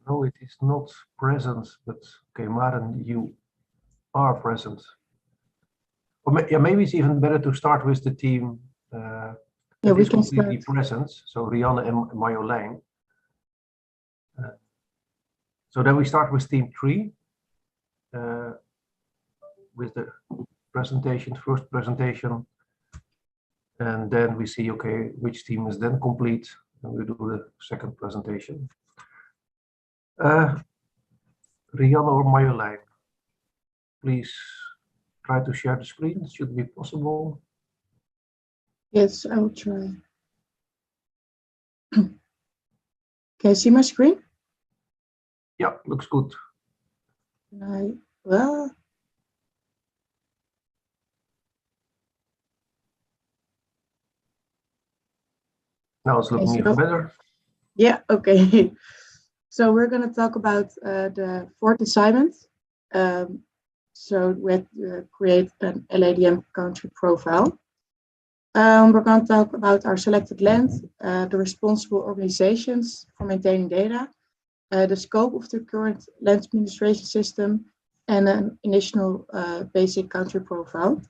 No, it is not present, but okay, Maren, you are present. Or yeah, maybe it's even better to start with the team that is completely present. So Rianne and Marjolein. So then we start with team 3 with the presentation, first presentation. And then we see, okay, which team is then complete. And we do the second presentation. Rianne or Marjolein, please try to share the screen. It should be possible. Yes, I will try. Can you see my screen? Yeah, looks good. Well, now it's looking even better. Yeah, okay. So we're going to talk about the fourth assignment. So we create an LADM country profile. We're going to talk about our selected land, the responsible organizations for maintaining data, the scope of the current land administration system, and an initial basic country profile.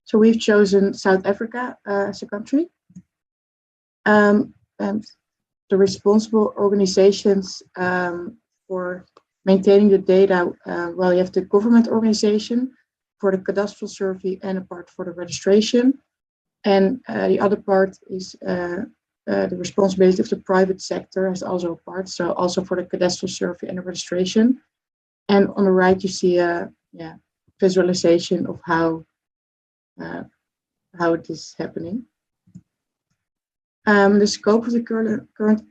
So we've chosen South Africa as a country. And the responsible organizations for maintaining the data, well, you have the government organization for the cadastral survey and a part for the registration. And the other part is the responsibility of the private sector as also a part, so also for the cadastral survey and the registration. And on the right, you see a visualization of how it is happening. The scope of the current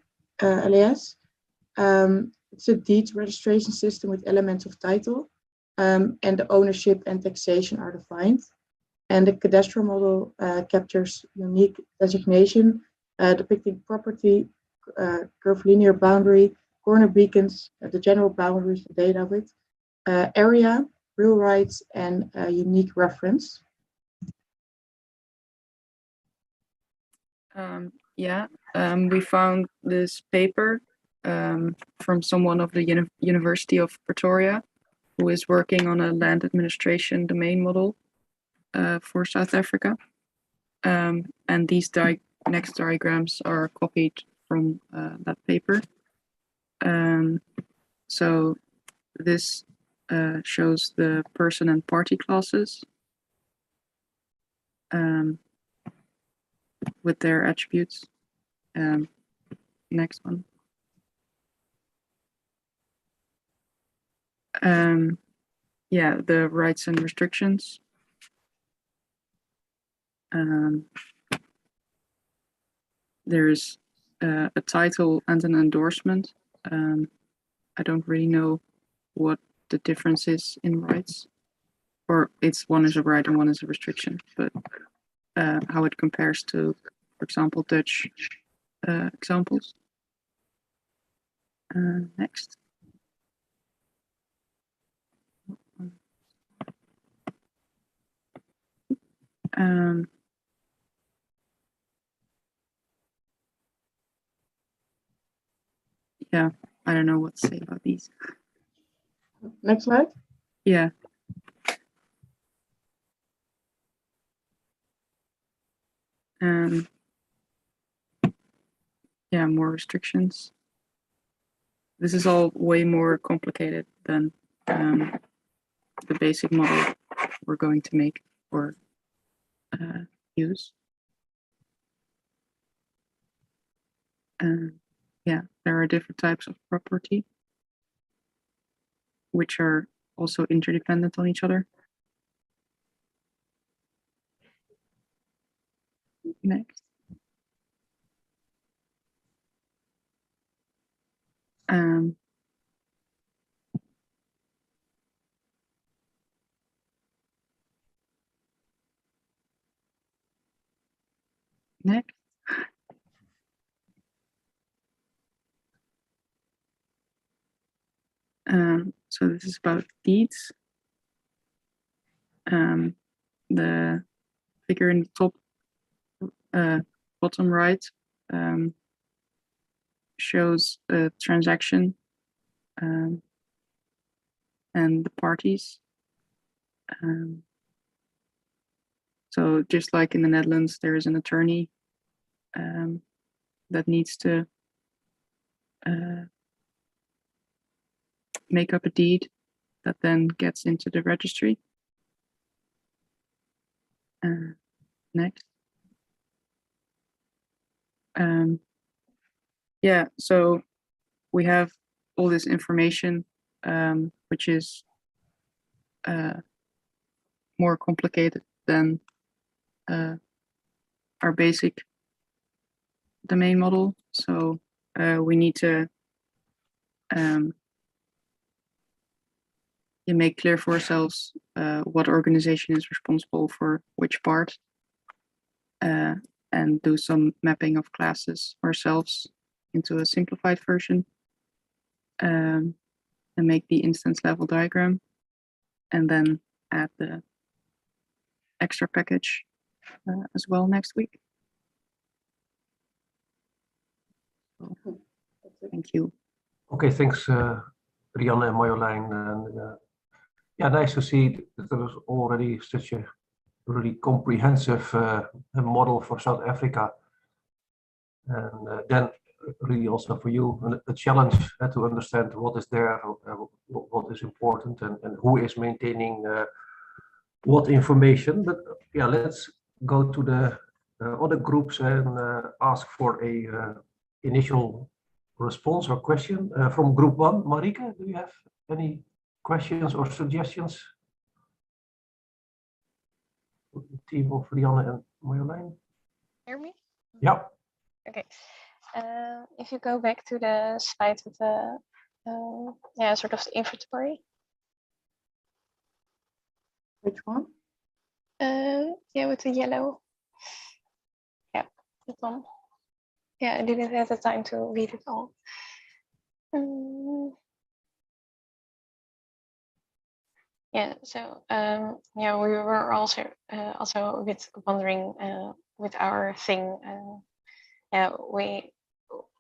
LAS, it's a deed registration system with elements of title, and the ownership and taxation are defined. And the cadastral model captures unique designation depicting property, curvilinear boundary, corner beacons, the general boundaries, the data width, area, real rights, and unique reference. We found this paper from someone of the University of Pretoria who is working on a land administration domain model for South Africa. And these next diagrams are copied from that paper. So this shows the person and party classes with their attributes. Next one. The rights and restrictions. There's a title and an endorsement. I don't really know what the difference is in rights, or one is a right and one is a restriction, but how it compares to, for example, Dutch examples. Next. I don't know what to say about these. Next slide. Yeah. More restrictions. This is all way more complicated than the basic model we're going to make or use. There are different types of property which are also interdependent on each other. Next. Next. So this is about deeds. The figure in the top bottom right shows shows a transaction and the parties. So just like in the Netherlands, there is an attorney that needs to make up a deed that then gets into the registry. Next. Yeah, so we have all this information, which is more complicated than our basic domain model. So we need to make clear for ourselves what organization is responsible for which part, and do some mapping of classes ourselves into a simplified version, and make the instance level diagram, and then add the extra package as well next week. So, thank you. Okay, thanks, Rianne and Marjolein. And yeah, nice to see that there was already such a really comprehensive model for South Africa. And then really also for you, a challenge to understand what is there, what is important, and who is maintaining what information. But yeah, let's go to the other groups and ask for a initial response or question from group 1. Marike, do you have any questions or suggestions? The team of Rianne and Marjolein. Hear me? Yeah. Okay. If you go back to the slide with the sort of the inventory. Which one? Yeah, with the yellow. Yeah, that one. Yeah, I didn't have the time to read it all. Yeah, so yeah, we were also a bit wondering with our thing. Yeah,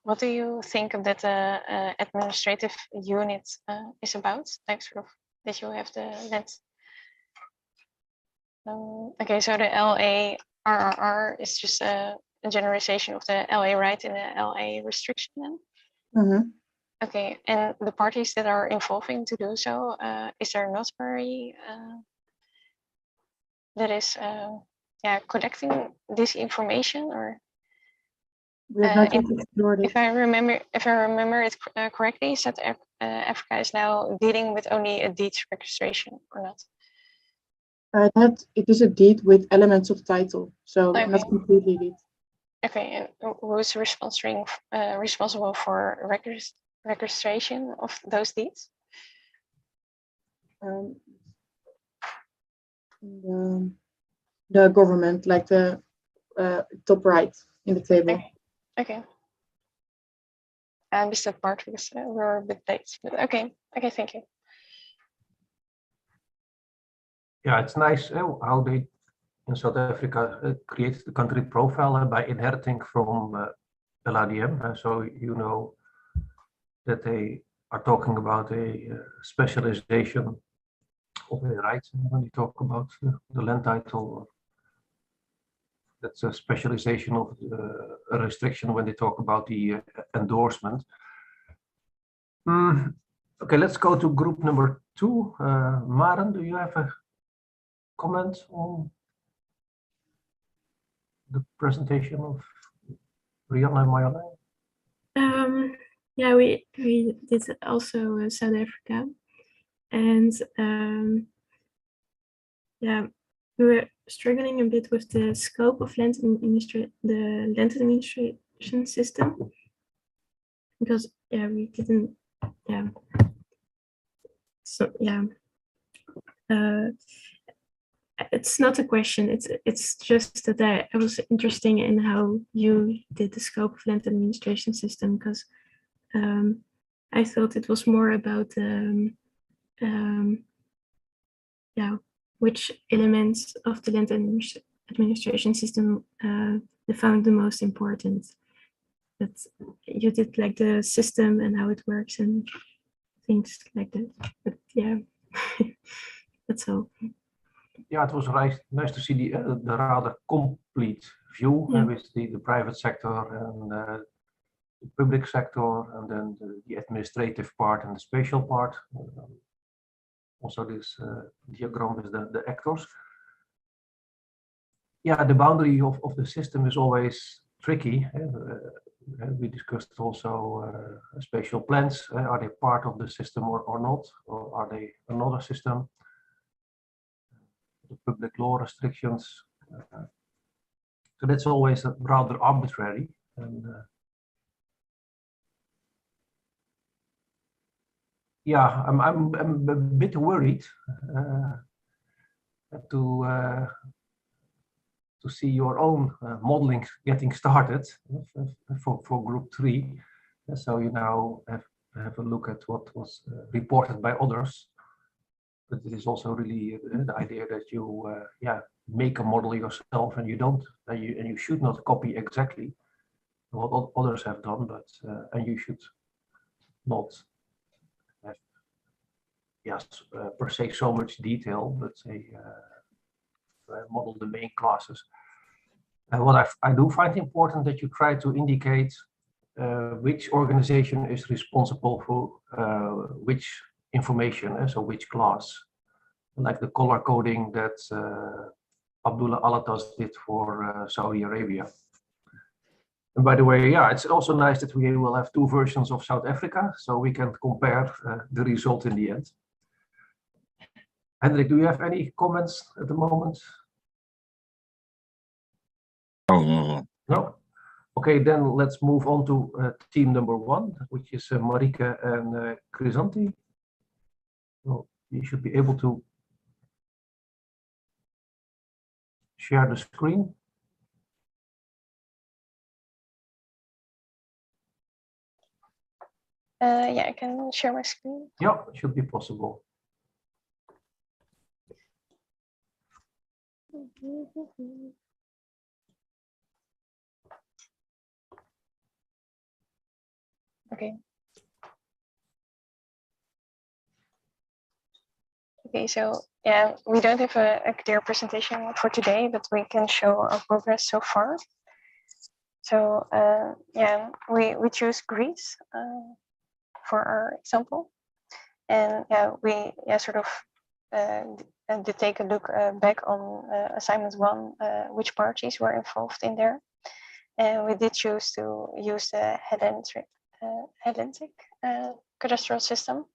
what do you think that administrative unit is about? Like sort of that you have the land. Okay, so the LARRR is just a generalization of the LA right and the LA restriction then? Mm-hmm. Okay, and the parties that are involving to do so, is there a notary that is collecting this information, or if I remember it correctly, South Africa is now dealing with only a deed registration, or not? That it is a deed with elements of title, so Okay. not completely deed. Okay, and who's responsible for registration of those deeds? The government, like the top right in the table. Okay. I missed that part because we're a bit late. But okay, thank you. Yeah, it's nice how they in South Africa create the country profile by inheriting from LADM. So you know that they are talking about a specialization of a right when you talk about the land title. That's a specialization of a restriction when they talk about the endorsement. Okay, let's go to group number 2. Maren, do you have a comment on the presentation of Rianne and Marjolein? Yeah, we did also South Africa, and yeah, we were struggling a bit with the scope of the land administration system, because yeah, we didn't, yeah, so yeah, it's not a question, it's just that I was interested in how you did the scope of land administration system, because I thought it was more about yeah, which elements of the land administration system they found the most important. But you did like the system and how it works and things like that. But yeah, that's all. Yeah, it was nice to see the rather complete view with the private sector and the public sector, and then the administrative part and the spatial part. Also this diagram with the actors. Yeah, the boundary of the system is always tricky. We discussed also spatial plans. Are they part of the system or not? Or are they another system? The public law restrictions. So that's always rather arbitrary. And, yeah, I'm a bit worried to see your own modeling getting started for group 3. So you now have a look at what was reported by others. But it is also really the idea that you make a model yourself, and you don't, and you should not copy exactly what others have done, but and you should not have per se so much detail, but say model the main classes. And what I do find important that you try to indicate which organization is responsible for which information, so which class, like the color coding that Abdullah Alatas did for Saudi Arabia. And by the way, yeah, it's also nice that we will have 2 versions of South Africa, so we can compare the result in the end. Hendrik, do you have any comments at the moment? No. No? Okay, then let's move on to team number 1, which is Marike and Chrysanthi. Well, you should be able to share the screen. Yeah, I can share my screen. Yeah, it should be possible. Okay. Okay, so yeah, we don't have a clear presentation for today, but we can show our progress so far. So yeah, we choose Greece for our example, and yeah, we sort of did take a look back on assignment 1, which parties were involved in there, and we did choose to use the Hellenistic cadastral system.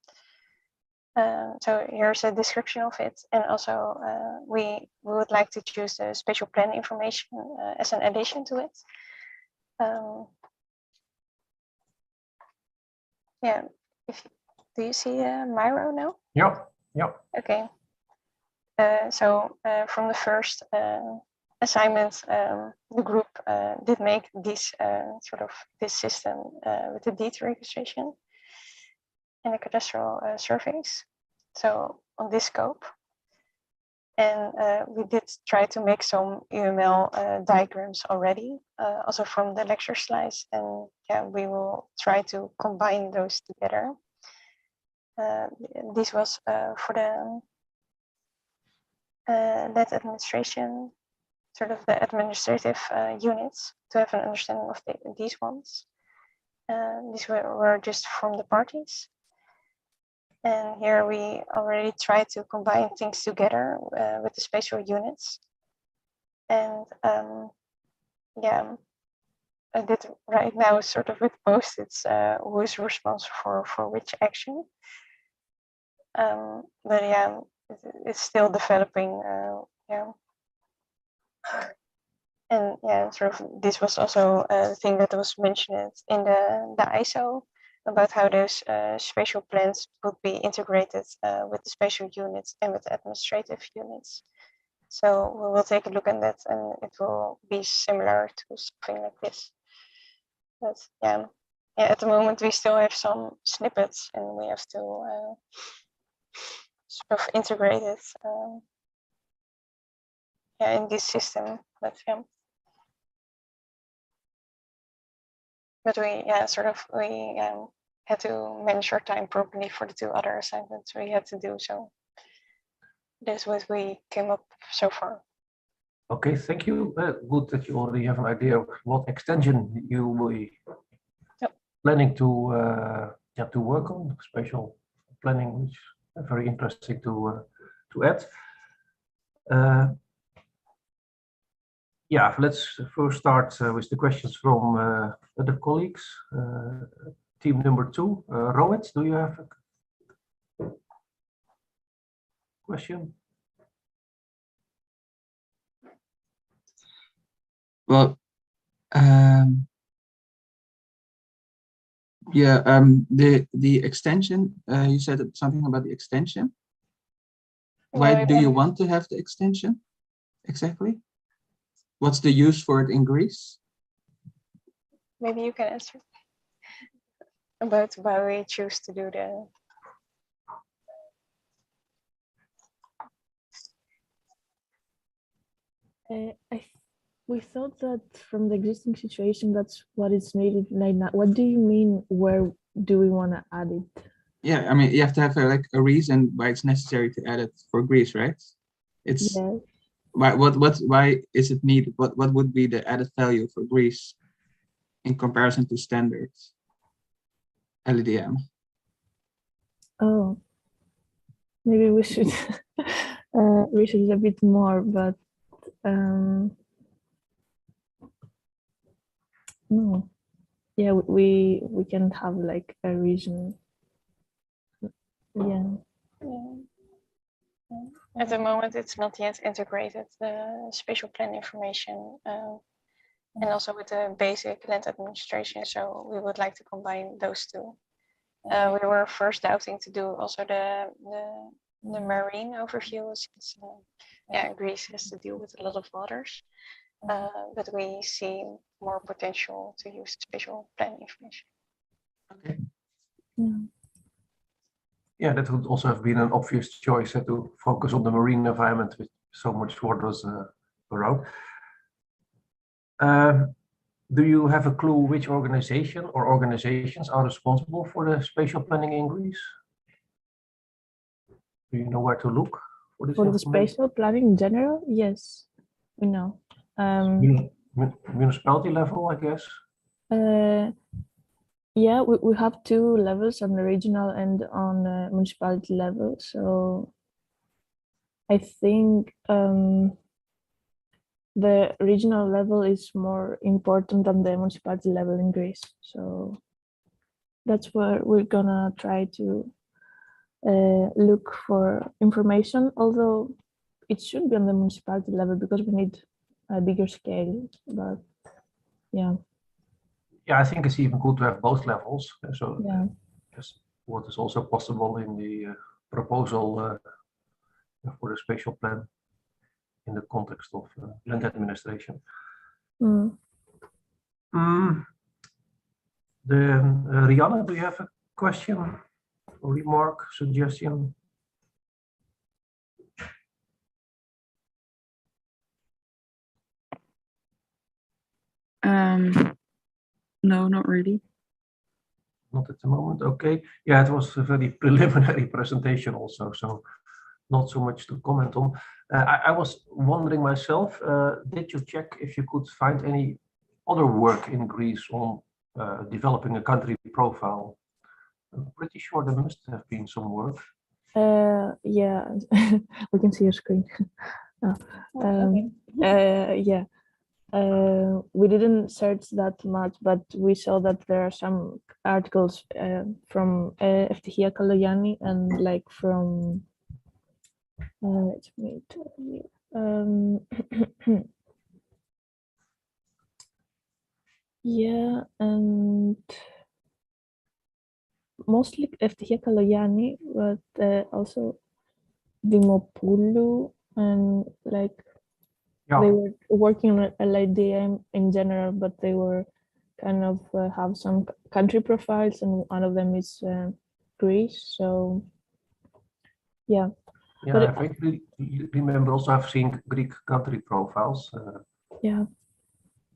So here's a description of it, and also we would like to choose the spatial plan information as an addition to it. Yeah, do you see Miro now? Yeah, yeah. Okay. So from the first assignment, the group did make this this system with the deed registration and the cadastral surveys. So on this scope, and we did try to make some UML diagrams already, also from the lecture slides, and yeah, we will try to combine those together. This was for the Land Administration, sort of the administrative units, to have an understanding of these ones. These were just from the parties. And here we already try to combine things together with the spatial units. And yeah, I did right now sort of with post-its who is responsible for which action. But yeah, it's still developing. Yeah. And yeah, sort of this was also a thing that was mentioned in the ISO about how those spatial plans would be integrated with the spatial units and with the administrative units. So we will take a look at that, and it will be similar to something like this. But yeah, at the moment we still have some snippets, and we have to sort of integrate it in this system. But yeah. but we had to manage our time properly for the 2 other assignments we had to do. So that's what we came up so far. Okay, thank you. Good that you already have an idea of what extension you will be planning to work on. Spatial planning, which is very interesting to add. Yeah, let's first start with the questions from other colleagues. Team number 2, Rohit, do you have a question? Well, yeah, the extension, you said something about the extension. Why do you want to have the extension exactly? What's the use for it in Greece? Maybe you can answer about why we choose to do the. We thought that from the existing situation, that's what is needed right now. What do you mean? Where do we want to add it? Yeah, I mean, you have to have a reason why it's necessary to add it for Greece, right? It's Yes. why is it needed? What would be the added value for Greece in comparison to standard LEDM? Oh, maybe we should research a bit more, but no. Yeah, we can have like a reason. Yeah. At the moment, it's not yet integrated, the spatial plan information, and also with the basic land administration. So we would like to combine those 2. We were first doubting to do also the marine overview, since Greece has to deal with a lot of waters. But we see more potential to use spatial plan information. Okay. Yeah. Yeah, that would also have been an obvious choice to focus on the marine environment with so much waters around. Do you have a clue which organization or organizations are responsible for the spatial planning in Greece? Do you know where to look for this? For the spatial planning in general, yes, we know. Municipality level, I guess. Yeah, we have 2 levels, on the regional and on the municipality level. So I think the regional level is more important than the municipality level in Greece. So that's where we're gonna try to look for information, although it should be on the municipality level because we need a bigger scale. But yeah. Yeah, I think it's even good to have both levels. So yeah. Just what is also possible in the proposal for the spatial plan in the context of land administration. Mm. Then Rianne, do you have a question, remark, suggestion? No, not really. Not at the moment. Okay. Yeah, it was a very preliminary presentation also, so not so much to comment on. I was wondering myself, did you check if you could find any other work in Greece on developing a country profile? I'm pretty sure there must have been some work. Yeah, we can see your screen. Yeah. We didn't search that much, but we saw that there are some articles from Eftihia Kalogianni and like from let me tell you. Yeah, and mostly Eftihia Kalogianni, but also Dimopoulou, and like they were working on LIDM in general, but they were kind of have some country profiles, and one of them is Greece. So yeah. Yeah, I vaguely remember also I've seen Greek country profiles. Yeah.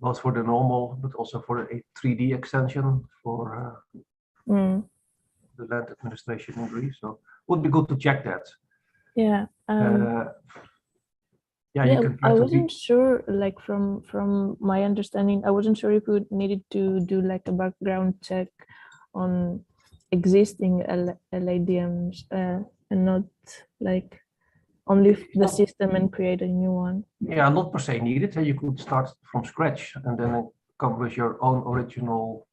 both for the normal, but also for a 3D extension for the land administration in Greece. So would be good to check that. Yeah. Yeah, Yeah, you can try I to wasn't sure, like from my understanding, I wasn't sure if we needed to do like a background check on existing LADMs and not like only the system and create a new one. Yeah, not per se needed. You could start from scratch and then come with your own original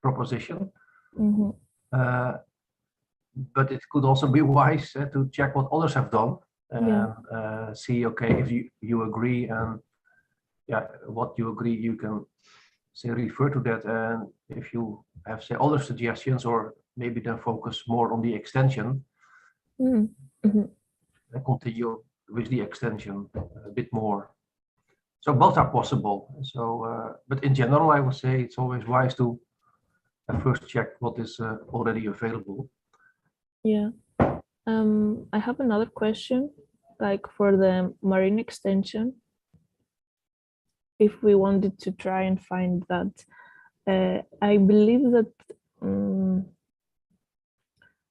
proposition. Mm-hmm. But it could also be wise to check what others have done and Yeah. see, okay, if you agree, and yeah, what you agree, you can say refer to that. And if you have say other suggestions, or maybe then focus more on the extension, Mm-hmm. continue with the extension a bit more. So both are possible. So, but in general, I would say it's always wise to first check what is already available. Yeah. I have another question, like for the marine extension. If we wanted to try and find that, I believe that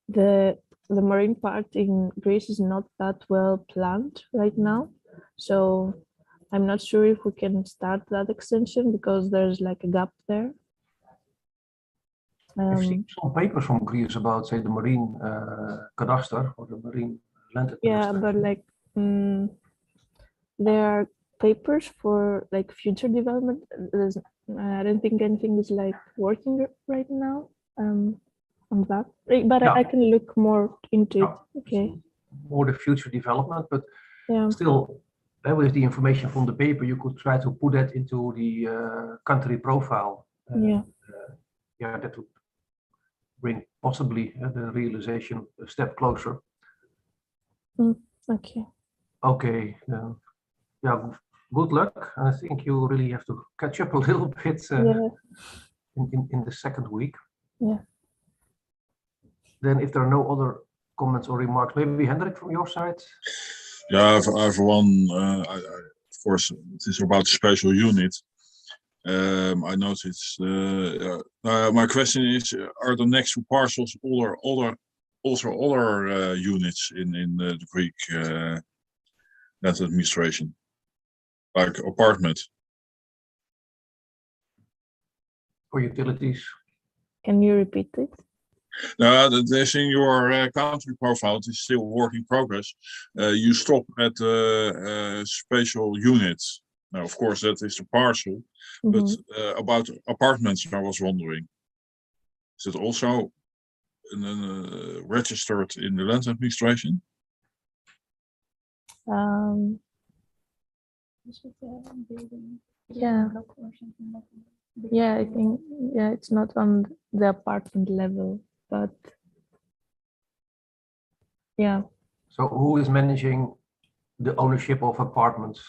the marine part in Greece is not that well planned right now. So I'm not sure if we can start that extension because there's like a gap there. I've seen some papers from Greece about, say, the marine cadastre or the marine land administration. Yeah, but like there are papers for like future development. I don't think anything is like working right now on that, but Yeah. I can look more into it. Okay. More the future development, but Yeah. still, with the information from the paper, you could try to put that into the country profile. Yeah. Yeah, that would bring possibly the realization a step closer. Okay. Okay, then, yeah, good luck. I think you really have to catch up a little bit in the second week. Yeah. Then if there are no other comments or remarks, maybe Hendrik from your side? Yeah, I have one. Of course, it is about special unit. I noticed. My question is: are the next two parcels also other units in the Greek land administration, like apartment For utilities? Can you repeat it? No, this in your country profile. It is still work in progress. You stop at special units. Now, of course, that is the parcel. But about apartments, I was wondering, is it also registered in the land administration? Yeah. Yeah, I think it's not on the apartment level, but yeah. So who is managing the ownership of apartments?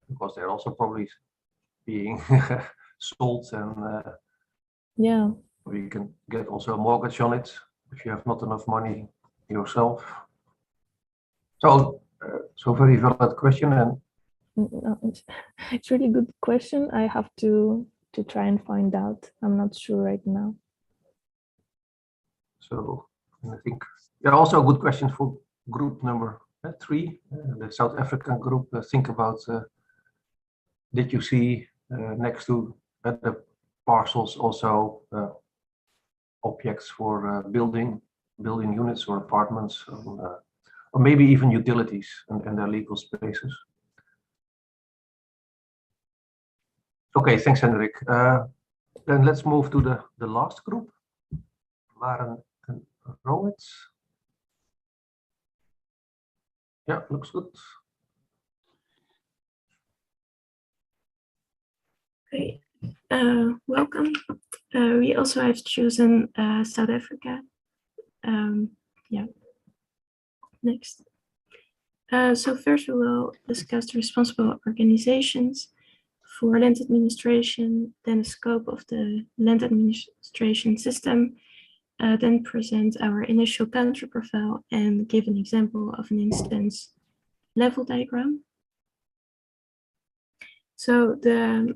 Because they're also probably being sold, and yeah, you can get also a mortgage on it if you have not enough money yourself. So, so very valid question, and it's really good question. I have to try and find out. I'm not sure right now. So I think, yeah, also a good question for group number 3, the South African group. Think about, did you see next to the parcels also objects for building units or apartments, or maybe even utilities and their legal spaces? Okay, thanks, Hendrik. Then let's move to the last group, Maren and Roets. Yeah, looks good. Great. Welcome. We also have chosen South Africa. Yeah. Next. So first we will discuss the responsible organizations for land administration, then the scope of the land administration system, then present our initial country profile and give an example of an instance level diagram. So the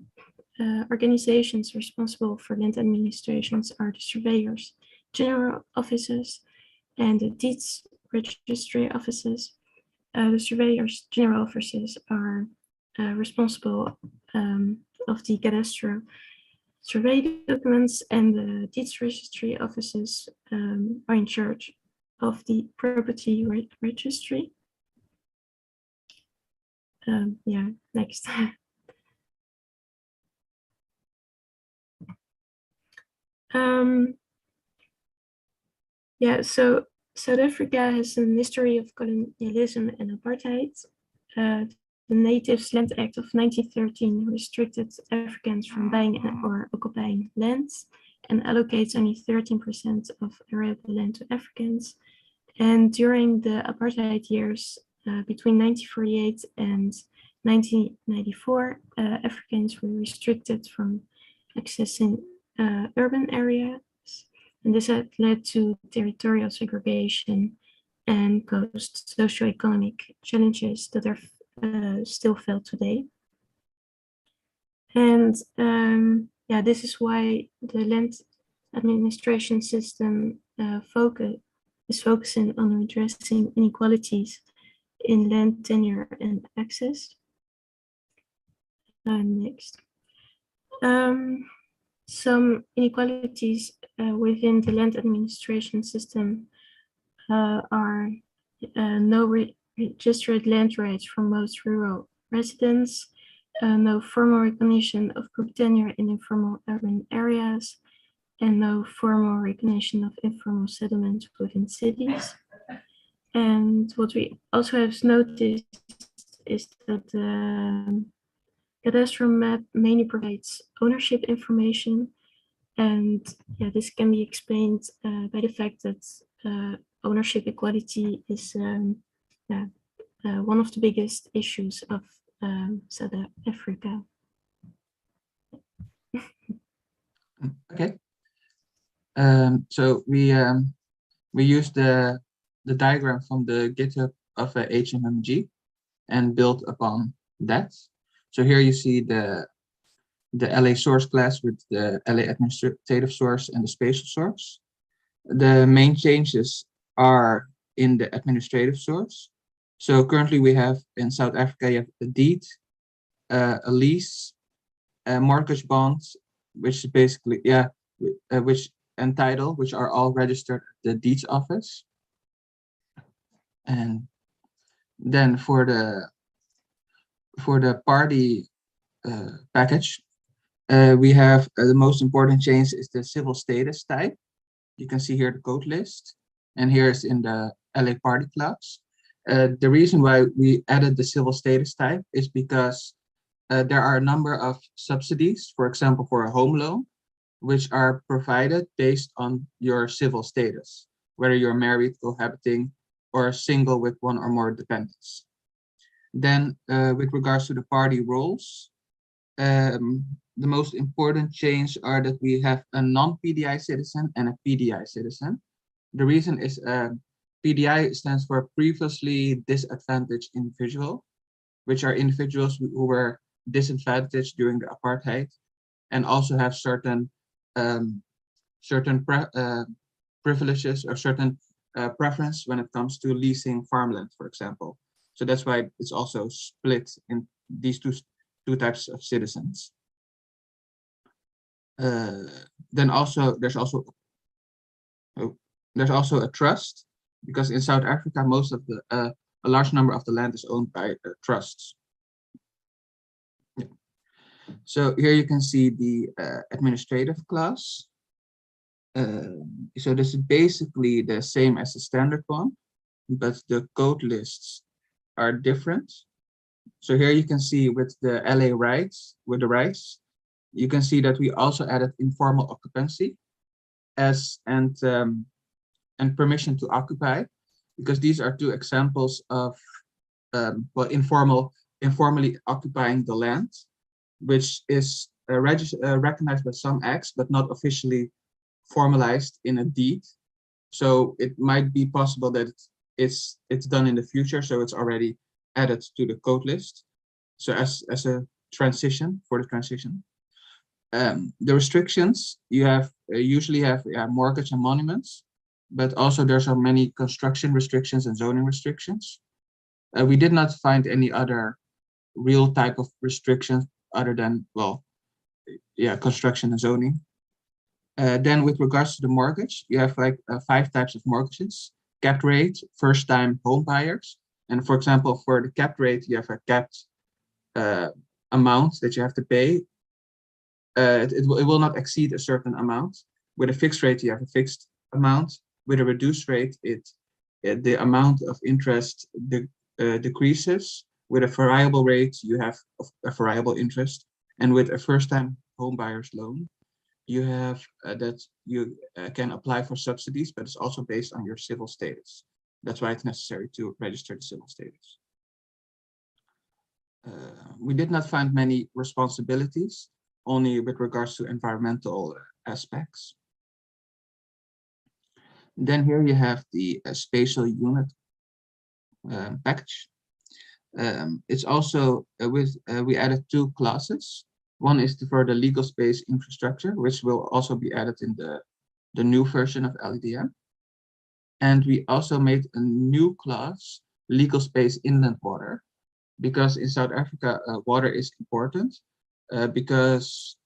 organizations responsible for land administrations are the surveyors, general offices, and the deeds registry offices. The surveyors' general offices are responsible of the cadastral survey documents, and the deeds registry offices are in charge of the property registry. Yeah, next. Yeah, so South Africa has a history of colonialism and apartheid. The Natives Land Act of 1913 restricted Africans from buying or occupying lands and allocates only 13% of arable land to Africans. And during the apartheid years, between 1948 and 1994, Africans were restricted from accessing urban areas, and this had led to territorial segregation and caused socioeconomic challenges that are still felt today. And yeah, this is why the land administration system is focusing on addressing inequalities in land tenure and access. Next. Some inequalities within the land administration system are no registered land rights for most rural residents, no formal recognition of group tenure in informal urban areas, and no formal recognition of informal settlements within cities. And what we also have noticed is that the cadastral map mainly provides ownership information, and yeah, this can be explained by the fact that ownership equality is one of the biggest issues of South Africa. Okay. So we used the diagram from the GitHub of HMMG and built upon that. So here you see the LA source class with the LA administrative source and the spatial source. The main changes are in the administrative source. So currently we have in South Africa, you have a deed, a lease, a mortgage bond, which is basically, and title, which are all registered at the deeds office. And then for the party package, we have the most important change is the civil status type. You can see here the code list, and here is in the LA party class. The reason why we added the civil status type is because there are a number of subsidies, for example, for a home loan, which are provided based on your civil status, whether you're married, cohabiting, or single with one or more dependents. Then with regards to the party roles, the most important change are that we have a non-PDI citizen and a PDI citizen. The reason is PDI stands for previously disadvantaged individual, which are individuals who were disadvantaged during the apartheid and also have certain privileges or certain preference when it comes to leasing farmland, for example. So that's why it's also split in these two types of citizens. Then also there's also a trust, because in South Africa most of the a large number of the land is owned by trusts. Yeah. So here you can see the administrative class. So this is basically the same as the standard one, but the code lists are different. So here you can see with the LA rights, you can see that we also added informal occupancy and permission to occupy, because these are two examples of informally occupying the land, which is recognized by some acts, but not officially formalized in a deed. So it might be possible that it's done in the future, so it's already added to the code list. So as a transition, for the transition. The restrictions you have usually have mortgage and monuments, but also there's so many construction restrictions and zoning restrictions. We did not find any other real type of restrictions other than, well, yeah, construction and zoning. Then with regards to the mortgage, you have like 5 types of mortgages: capped rate, first time home buyers. And for example, for the capped rate, you have a capped amount that you have to pay. It will not exceed a certain amount. With a fixed rate, you have a fixed amount. With a reduced rate, the amount of interest decreases. With a variable rate, you have a variable interest. And with a first-time home buyer's loan, you have that you can apply for subsidies, but it's also based on your civil status. That's why it's necessary to register the civil status. We did not find many responsibilities, only with regards to environmental aspects. Then here you have the spatial unit package. It's also we added 2 classes. One is for the legal space infrastructure, which will also be added in the new version of LEDM. And we also made a new class, legal space inland water, because in South Africa, water is important because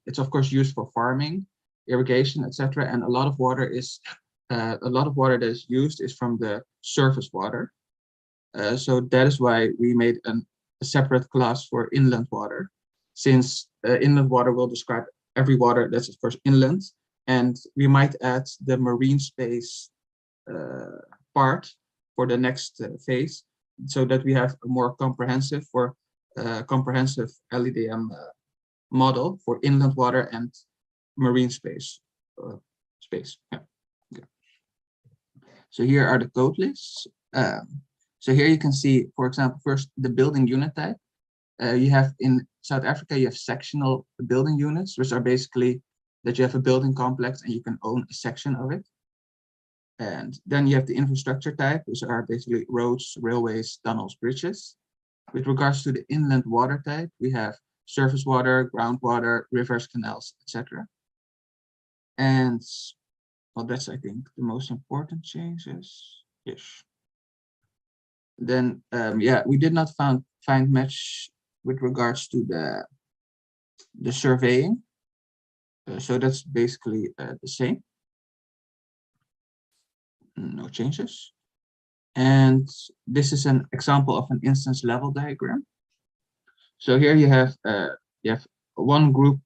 it's of course used for farming, irrigation, etc. And a lot of water that is used is from the surface water. So that is why we made a separate class for inland water, since inland water will describe every water that's of course inland, and we might add the marine space part for the next phase, so that we have a more comprehensive LEDM model for inland water and marine space. Yeah. So here are the code lists. So here you can see, for example, first the building unit type. You have in South Africa, you have sectional building units, which are basically that you have a building complex and you can own a section of it. And then you have the infrastructure type, which are basically roads, railways, tunnels, bridges. With regards to the inland water type, we have surface water, groundwater, rivers, canals, etc. And well, that's, I think, the most important changes. Yes. Then, yeah, we did not find much with regards to the surveying. So that's basically the same. No changes. And this is an example of an instance level diagram. So here you have one group,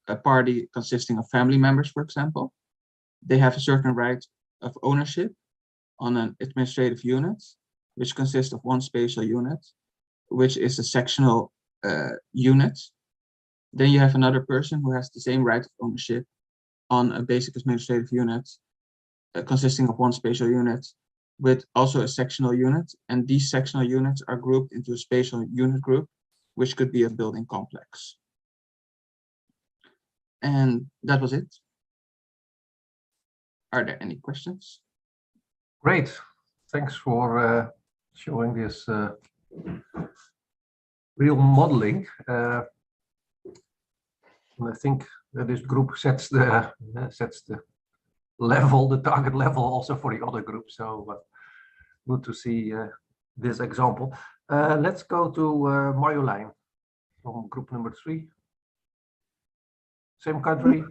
a party consisting of family members, for example. They have a certain right of ownership on an administrative unit, which consists of one spatial unit, which is a sectional unit. Then you have another person who has the same right of ownership on a basic administrative unit, consisting of one spatial unit, with also a sectional unit. And these sectional units are grouped into a spatial unit group, which could be a building complex. And that was it. Are there any questions? Great. Thanks for showing this real modeling. And I think that this group sets the level, the target level, also for the other groups. So good to see this example. Let's go to Marjolein from group number 3. Same country.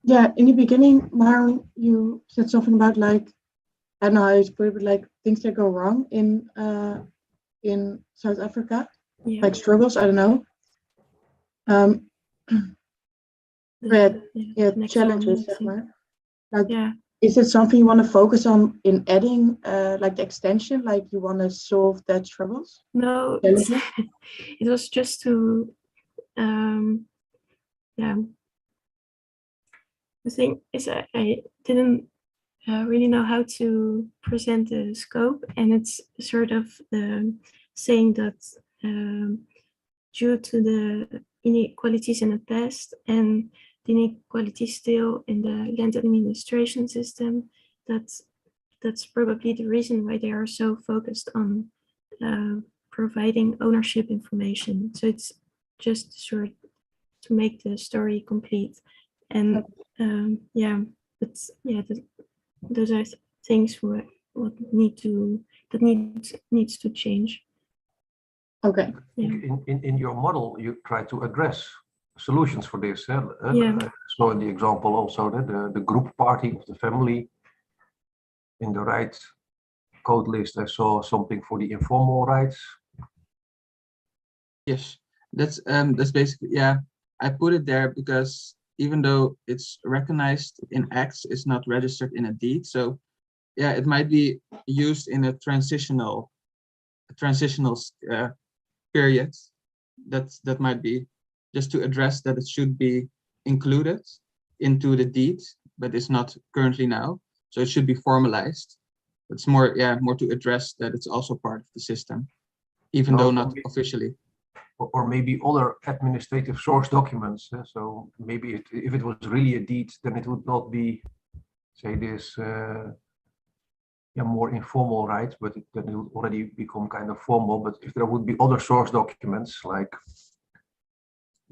Yeah, in the beginning, Marjolein, you said something about, like, I don't know how to put it, but like things that go wrong in South Africa, Yeah. like struggles. I don't know. Next Challenges, one, zeg maar. Like, yeah. is it something you want to focus on in adding, like the extension, like you want to solve that struggles? No, Challenges? it was just to, yeah. The thing is, I didn't really know how to present the scope, and it's sort of saying that due to the inequalities in the past and the inequalities still in the land administration system, that's probably the reason why they are so focused on providing ownership information. So it's just sort to make the story complete. And yeah, it's those are things what needs to change. Okay. Yeah. In your model, you try to address solutions for this. Yeah. So in the example also the group party of the family. In the right code list, I saw something for the informal rights. Yes, that's basically, yeah, I put it there because even though it's recognized in X, it's not registered in a deed. So yeah, it might be used in a transitional period. That might be just to address that it should be included into the deed, but it's not currently now. So it should be formalized. It's more, yeah, more to address that it's also part of the system, even though not officially. Or maybe other administrative source documents. So maybe if it was really a deed, then it would not be, say, this more informal rights, but then it would already become kind of formal. But if there would be other source documents like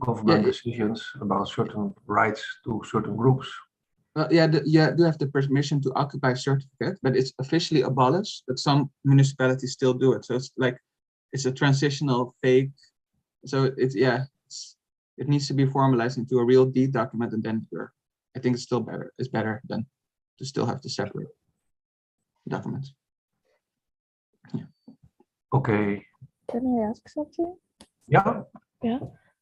government decisions about certain rights to certain groups. Yeah, you do have the permission to occupy certificate, but it's officially abolished, but some municipalities still do it. So it's like, it's a transitional fake. So it needs to be formalized into a real deed document, and then I think it's still better. It's better than to still have to separate documents. Yeah. Okay. Can I ask something? Yeah. Yeah.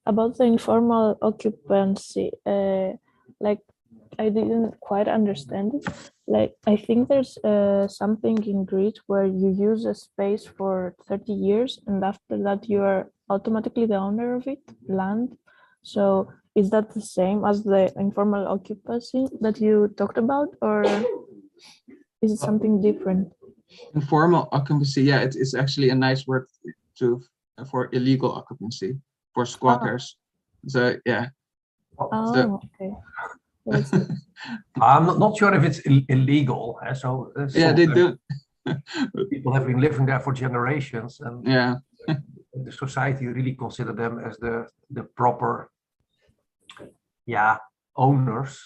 About the informal occupancy, like I didn't quite understand it. Like I think there's something in grid where you use a space for 30 years, and after that you are automatically the owner of it, land. So is that the same as the informal occupancy that you talked about, or is it something different? Informal occupancy, yeah, it's actually a nice word for illegal occupancy, for squatters. So yeah. Oh, So, okay. I'm not sure if it's illegal. So yeah, they do. People have been living there for generations, and yeah, the society really consider them as the proper, owners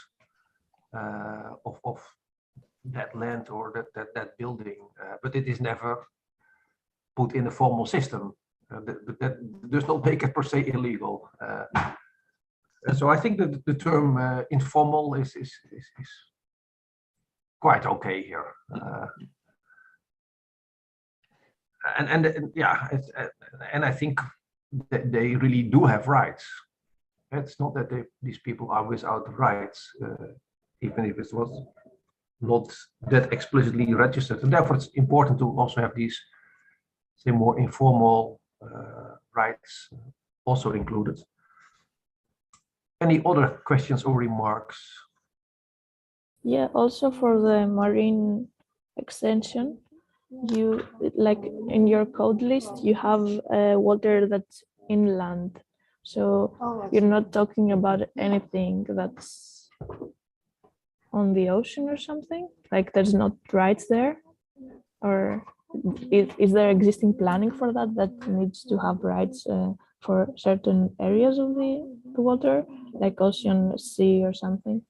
of that land or that building. But it is never put in a formal system. That does not make it per se illegal. So I think that the term informal is quite okay here. And I think that they really do have rights. It's not that these people are without rights, even if it was not that explicitly registered. And therefore, it's important to also have these, say, more informal rights also included. Any other questions or remarks? Yeah, also for the marine extension, you like in your code list, you have water that's inland. So you're not talking about anything that's on the ocean or something? Like there's not rights there? Or is there existing planning for that needs to have rights for certain areas of the water, like ocean, sea or something?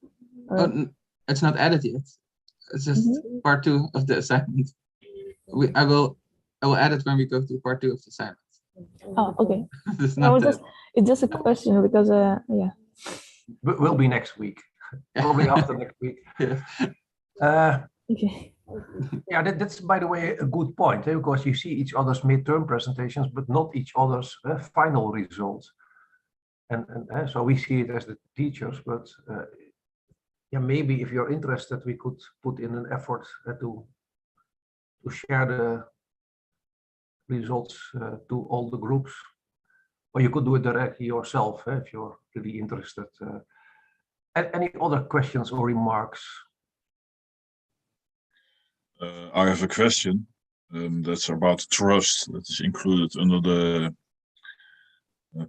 Or... it's not added yet. It's just part 2 of the assignment. I will add it when we go to part 2 of the assignment. Oh, okay. It's just a question because yeah. Will be next week, probably after next week. Okay. Yeah, that's by the way a good point, because you see each other's midterm presentations, but not each other's final results. And so we see it as the teachers, but maybe if you're interested, we could put in an effort to share the results to all the groups, or you could do it directly yourself if you're really interested. Any other questions or remarks? I have a question that's about trust that is included under the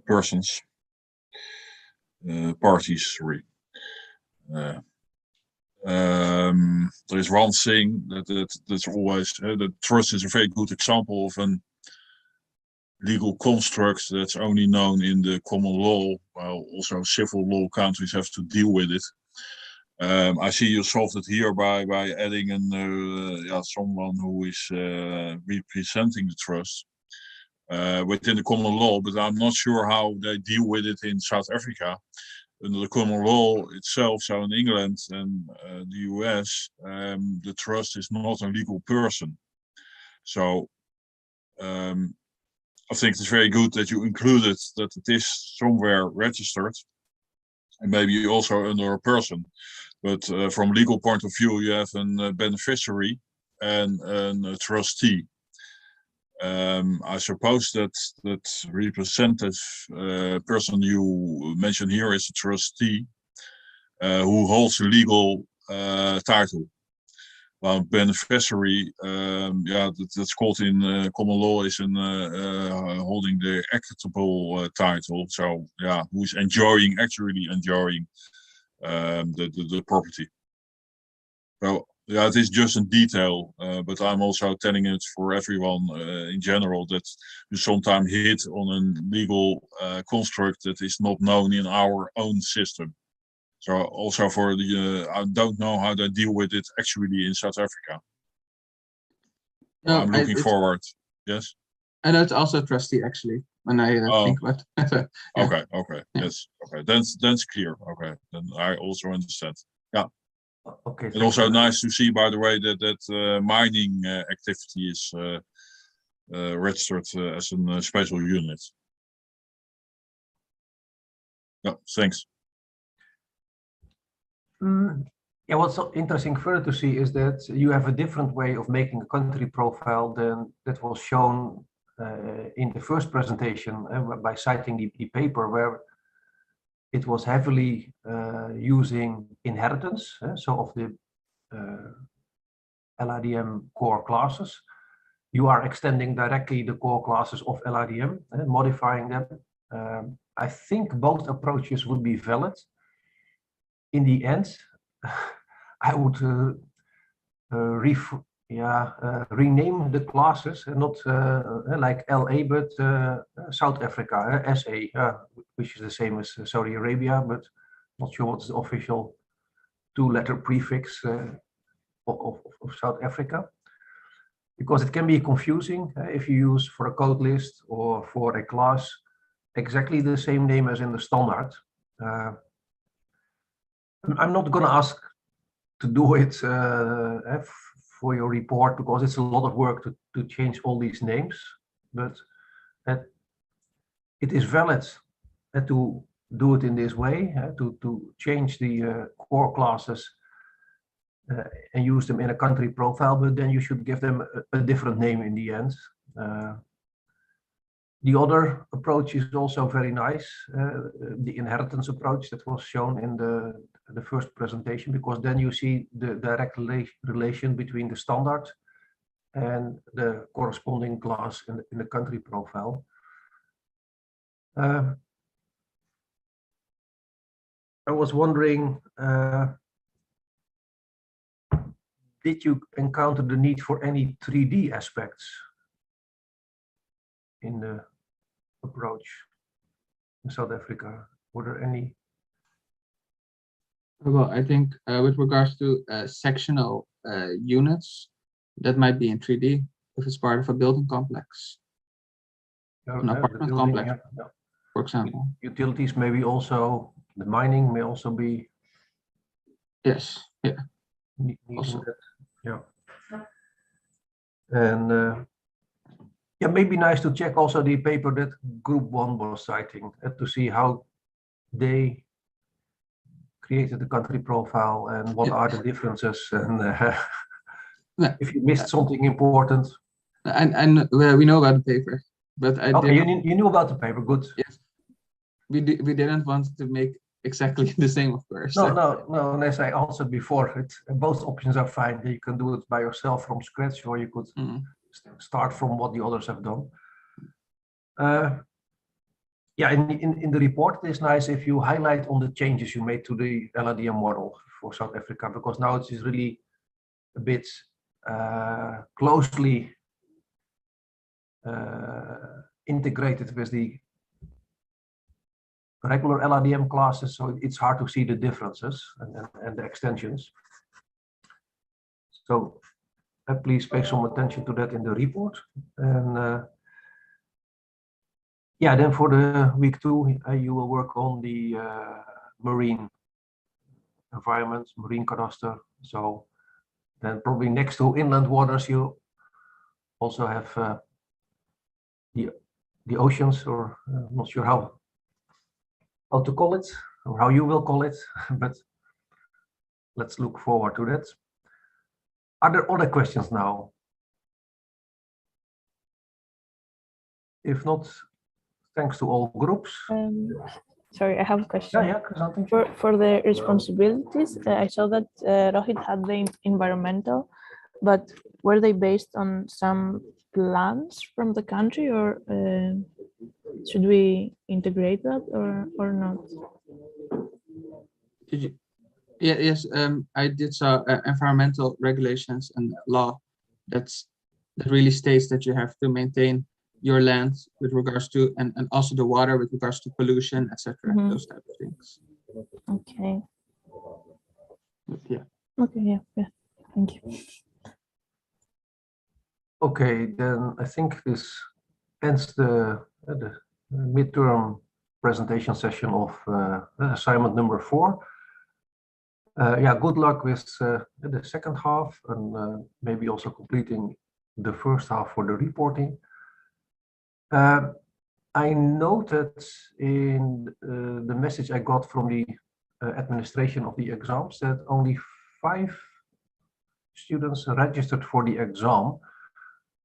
parties. Sorry. There is one thing that's always that trust is a very good example of legal construct that's only known in the common law, while also civil law countries have to deal with it. I see you solved it here by adding someone who is representing the trust within the common law, but I'm not sure how they deal with it in South Africa. Under the common law itself, so in England and the US, the trust is not a legal person. So I think it's very good that you included that it is somewhere registered, and maybe also under a person. But from a legal point of view, you have a beneficiary and a trustee. I suppose that representative person you mentioned here is a trustee who holds a legal title. Well, beneficiary, that's called in common law is holding the equitable title. So yeah, who's actually enjoying the property. So yeah, it is just in detail, but I'm also telling it for everyone in general that you sometimes hit on a legal construct that is not known in our own system. So also for the, I don't know how they deal with it actually in South Africa. No, I'm looking forward. Yes. I know it's also trustee actually when I think about it. Okay. Yeah. Yes. Okay. That's clear. Okay. Then I also understand. Yeah. Okay. It's also nice to see, by the way, that mining activity is registered as a special unit. Yeah. Thanks. Yeah, what's so interesting further to see is that you have a different way of making a country profile than that was shown in the first presentation by citing the paper, where it was heavily using inheritance, so of the LIDM core classes. You are extending directly the core classes of LIDM, modifying them. I think both approaches would be valid. In the end, I would rename the classes, not like LA, but South Africa, SA, which is the same as Saudi Arabia, but not sure what's the official two-letter prefix of South Africa, because it can be confusing if you use for a code list or for a class exactly the same name as in the standard. I'm not going to ask to do it for your report, because it's a lot of work to change all these names, but it is valid to do it in this way, to change the core classes and use them in a country profile, but then you should give them a different name in the end. The other approach is also very nice, the inheritance approach that was shown in the first presentation, because then you see the direct relation between the standard and the corresponding class in the country profile. I was wondering, did you encounter the need for any 3D aspects in the approach in South Africa? Were there any? Well, I think with regards to sectional units, that might be in 3D if it's part of a building complex, an apartment complex, for example. Utilities maybe also, the mining may also be. Yes, yeah. Also. Yeah. And yeah, maybe nice to check also the paper that Group 1 was citing to see how they created the country profile and what are the differences, and if you missed something important. And we know about the paper, but you knew about the paper. Good. Yes. We didn't want to make exactly the same, of course. No. As I answered before, both options are fine. You can do it by yourself from scratch, or you could start from what the others have done. Yeah, in the report, it is nice if you highlight on the changes you made to the LIDM model for South Africa, because now it is really a bit closely integrated with the regular LRDM classes, so it's hard to see the differences and the extensions. So please pay some attention to that in the report. And yeah, then for the week 2, you will work on the marine environment, marine cadastre. So then probably next to inland waters, you also have the oceans, or I'm not sure how to call it, or how you will call it, but let's look forward to that. Are there other questions now? If not, thanks to all groups. Sorry, I have a question. Yeah, yeah, For the responsibilities, I saw that Rohit had the environmental, but were they based on some plans from the country, or should we integrate that or not? Did you? Yeah, yes, I did saw environmental regulations and law that really states that you have to maintain your land with regards to, and also the water with regards to pollution, etc. Those type of things. Okay. But yeah. Okay. Yeah. Thank you. Okay, then I think this ends the midterm presentation session of assignment number 4. Yeah, good luck with the second half, and maybe also completing the first half for the reporting. I noted in the message I got from the administration of the exams that only 5 students registered for the exam.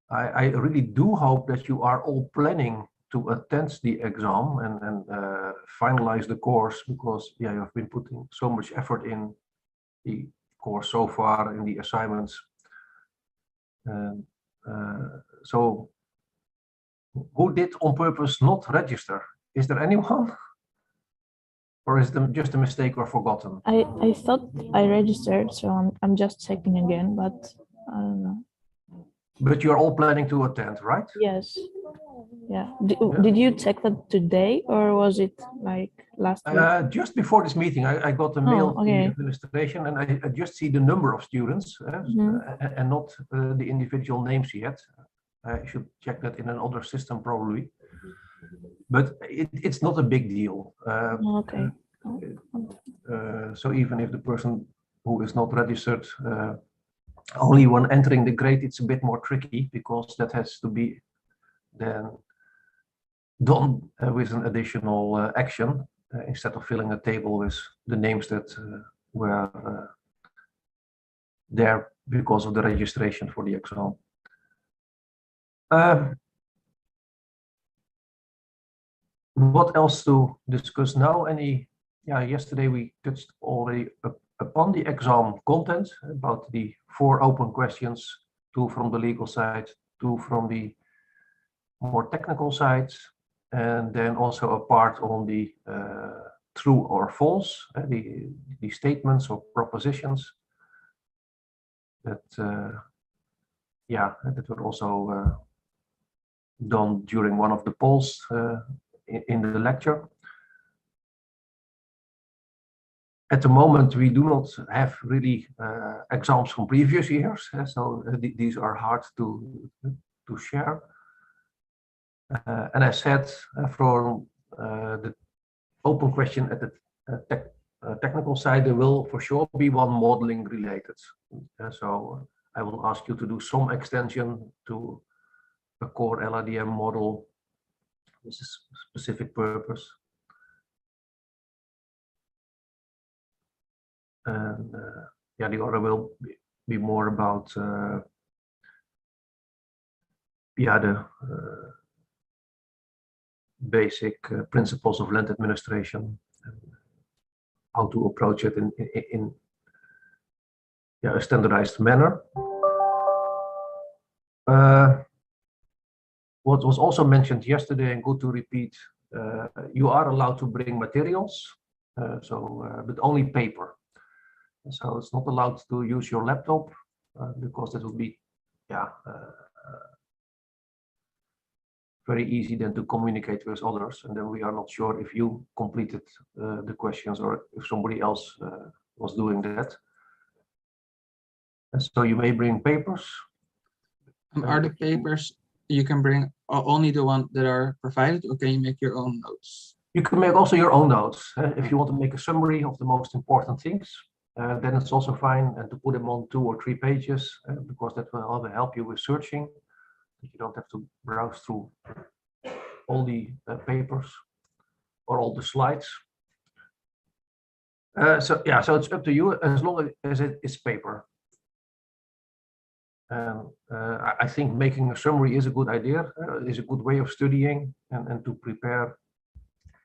I really do hope that you are all planning to attend the exam and finalize the course, because yeah, you have been putting so much effort in the course so far, in the assignments. So who did on purpose not register? Is there anyone? Or is it just a mistake or forgotten? I thought I registered, so I'm just checking again, but I don't know. But you're all planning to attend, right? Yes. Yeah. Did you check that today, or was it like last week? Just before this meeting, I got a mail from the administration, and I just see the number of students and not the individual names yet. I should check that in another system probably. But it's not a big deal. Okay. So even if the person who is not registered, only when entering the grade, it's a bit more tricky, because that has to be then done with an additional action instead of filling a table with the names that were there because of the registration for the exam. What else to discuss now? Yesterday we touched already upon the exam content, about the 4 open questions, 2 from the legal side, 2 from the more technical sides, and then also a part on the true or false, the statements or propositions that that were also done during one of the polls in the lecture. At the moment, we do not have really exams from previous years, so these are hard to share. And I said from the open question at the technical side, there will for sure be one modeling related. So I will ask you to do some extension to a core LRDM model with a specific purpose. And the other will be more about the basic principles of land administration, and how to approach it in a standardized manner. What was also mentioned yesterday, and good to repeat, you are allowed to bring materials, but only paper. So it's not allowed to use your laptop, because that would be very easy then to communicate with others, and then we are not sure if you completed the questions or if somebody else was doing that. And so you may bring papers. Are the papers you can bring only the ones that are provided, or can you make your own notes? You can make also your own notes. If you want to make a summary of the most important things, then it's also fine, and to put them on 2 or 3 pages, because that will help you with searching. You don't have to browse through all the papers or all the slides. So yeah, so it's up to you as long as it is paper. I think making a summary is a good idea, is a good way of studying and to prepare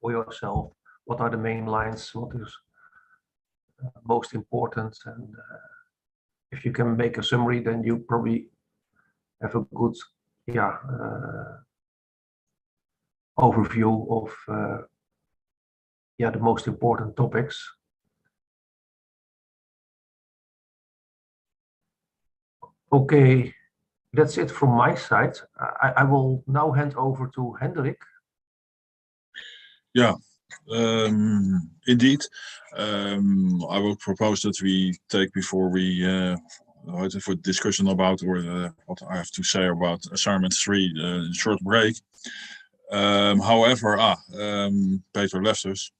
for yourself. What are the main lines? What is most important? And if you can make a summary, then you probably have a good, overview of the most important topics. Okay, that's it from my side. I will now hand over to Hendrik. Yeah, indeed. I will propose that we take, before we for discussion about what I have to say about assignment 3, short break. However, Peter left us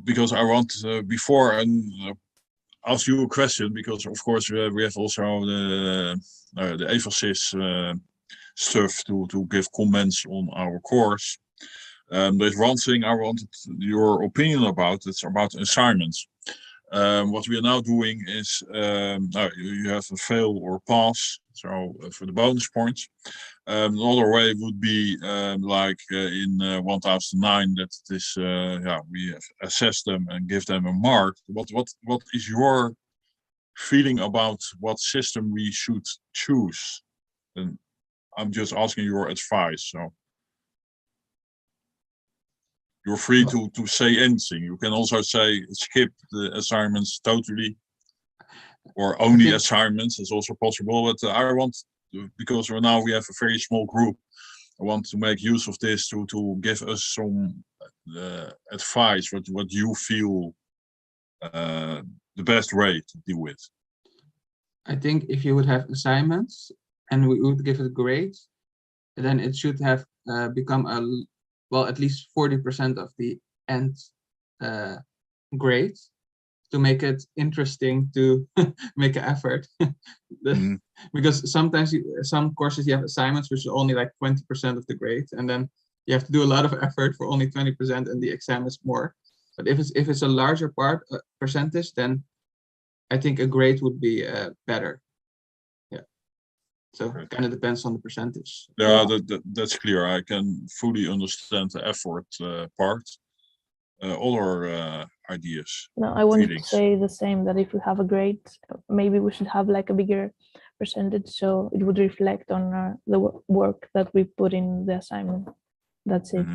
because I want before ask you a question, because of course we have also the emphasis stuff to give comments on our course. There's one thing I wanted your opinion about. It's about assignments. What we are now doing is you have a fail or pass. So for the bonus points, another way would be like in 1009, that this we assess them and give them a mark. What is your feeling about what system we should choose? And I'm just asking your advice. So you're free to say anything. You can also say skip the assignments totally, or only assignments is also possible. But I want, because now we have a very small group, I want to make use of this to give us some advice, what you feel the best way to deal with. I think if you would have assignments and we would give it grades, then it should have become at least 40% of the end grade, to make it interesting to make an effort. Because sometimes some courses you have assignments which are only like 20% of the grade, and then you have to do a lot of effort for only 20%, and the exam is more. But if it's a larger percentage, then I think a grade would be better. Yeah. So it kind of depends on the percentage. Yeah, that's clear. I can fully understand the effort part. Other ideas? No, I wanted to say the same, that if we have a grade, maybe we should have like a bigger percentage, so it would reflect on the work that we put in the assignment. That's it.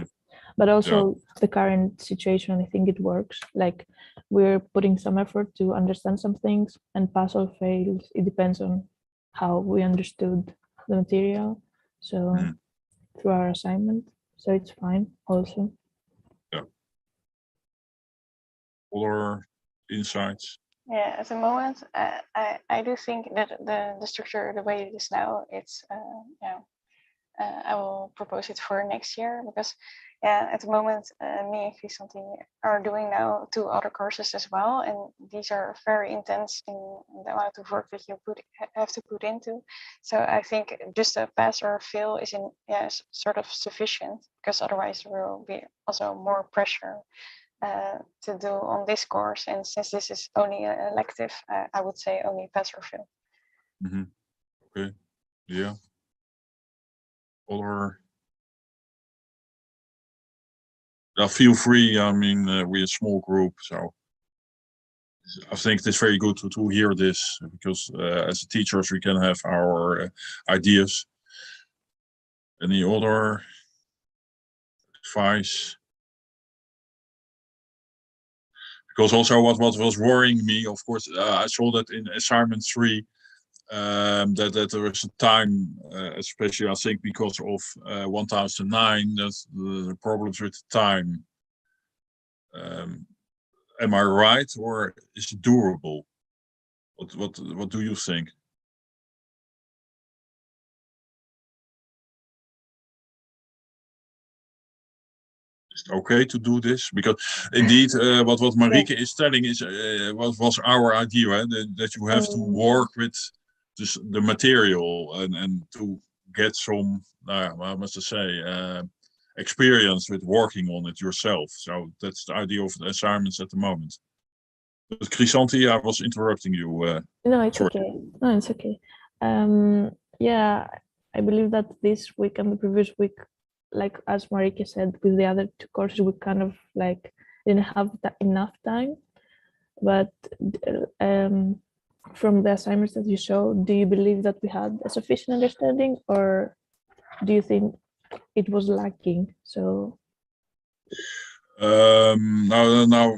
But also the current situation, I think it works. Like, we're putting some effort to understand some things, and pass or fail, it depends on how we understood the material. So through our assignment, so it's fine also. Other insights? Yeah, at the moment, I do think that the structure, the way it is now, it's I will propose it for next year, because at the moment me and Christian are doing now 2 other courses as well, and these are very intense in the amount of work that you have to put into. So I think just a pass or fail is sort of sufficient, because otherwise there will be also more pressure to do on this course, and since this is only an elective, I would say only pass or fail. Okay, yeah. Or feel free. I mean, we're a small group, so I think it's very good to hear this, because as teachers we can have our ideas. Any other advice? Because also what was worrying me, of course, I saw that in assignment 3, that there is a time, especially I think because of 1009, that the problems with the time. Am I right, or is it durable? What do you think? Is it okay to do this? Because indeed, what Marieke is telling is what was our idea, right? That you have to work with the material and to get some, I must say, experience with working on it yourself. So that's the idea of the assignments at the moment. But Chrysanthi, I was interrupting you. No, it's sorry. okay. No, it's okay. Yeah, I believe that this week and the previous week, like as Marieke said, with the other two courses, we kind of like didn't have enough time. But from the assignments that you showed, do you believe that we had a sufficient understanding, or do you think it was lacking? So now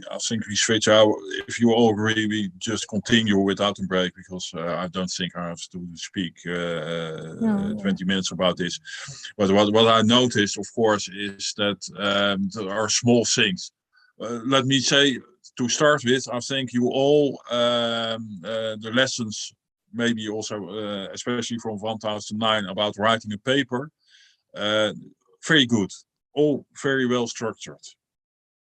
I think we switch out. If you all agree, we just continue without a break, because I don't think I have to speak 20 minutes about this. But what I noticed, of course, is that there are small things. Let me say, to start with, I think you all, the lessons, maybe also, especially from 1009, about writing a paper, very good. All very well structured.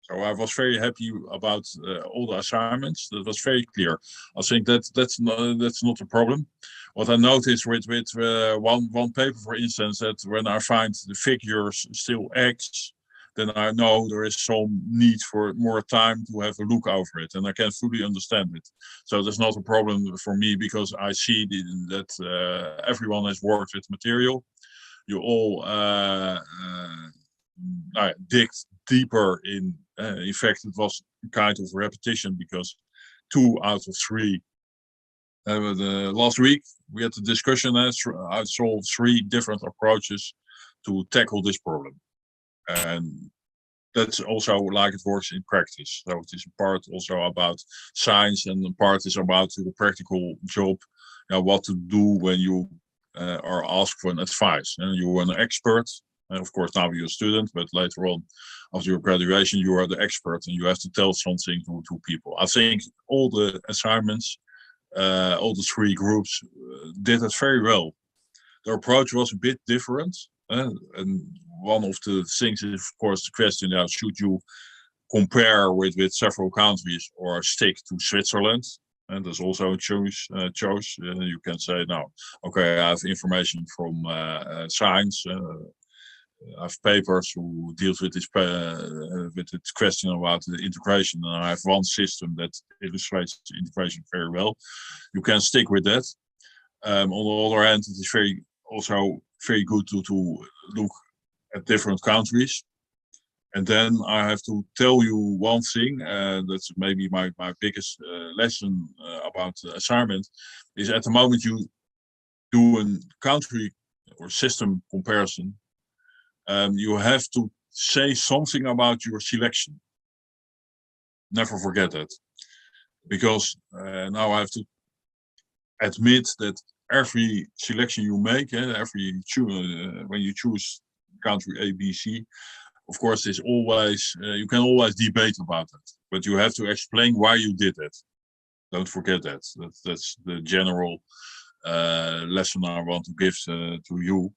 So I was very happy about all the assignments. That was very clear. I think that's not a problem. What I noticed with one paper, for instance, that when I find the figures still X, then I know there is some need for more time to have a look over it, and I can fully understand it. So there's not a problem for me, because I see that everyone has worked with material. You all digged deeper in. In fact, it was kind of repetition, because 2 out of 3. Last week we had a discussion. I saw 3 different approaches to tackle this problem, and that's also like it works in practice. So it is a part also about science, and the part is about the practical job. What to do when you are asked for an advice. And you are an expert. And of course, now you're a student, but later on, after your graduation, you are the expert, and you have to tell something to people. I think all the assignments, all the 3 groups did it very well. The approach was a bit different. And one of the things is, of course, the question: should you compare with several countries, or stick to Switzerland? And there's also a choice. You can say, no, okay, I have information from science. I have papers who deals with this question about the integration, and I have one system that illustrates the integration very well. You can stick with that. On the other hand, it is also very good to look at different countries. And then I have to tell you one thing, that's maybe my biggest lesson about the assignment, is at the moment you do a country or system comparison, you have to say something about your selection. Never forget that. Because now I have to admit that every selection you make, when you choose country A, B, C, of course, there's always you can always debate about it, but you have to explain why you did it. Don't forget that. That's the general lesson I want to give to you.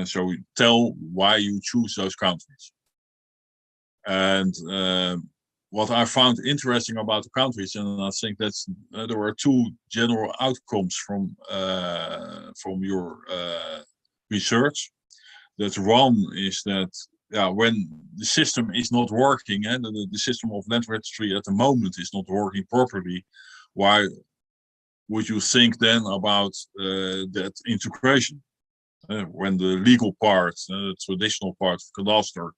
So tell why you choose those countries. And what I found interesting about the countries, and I think that's there were 2 general outcomes from your research. That one is that when the system is not working, and the system of land registry at the moment is not working properly, why would you think then about that integration? When the legal part, the traditional part of cadastre,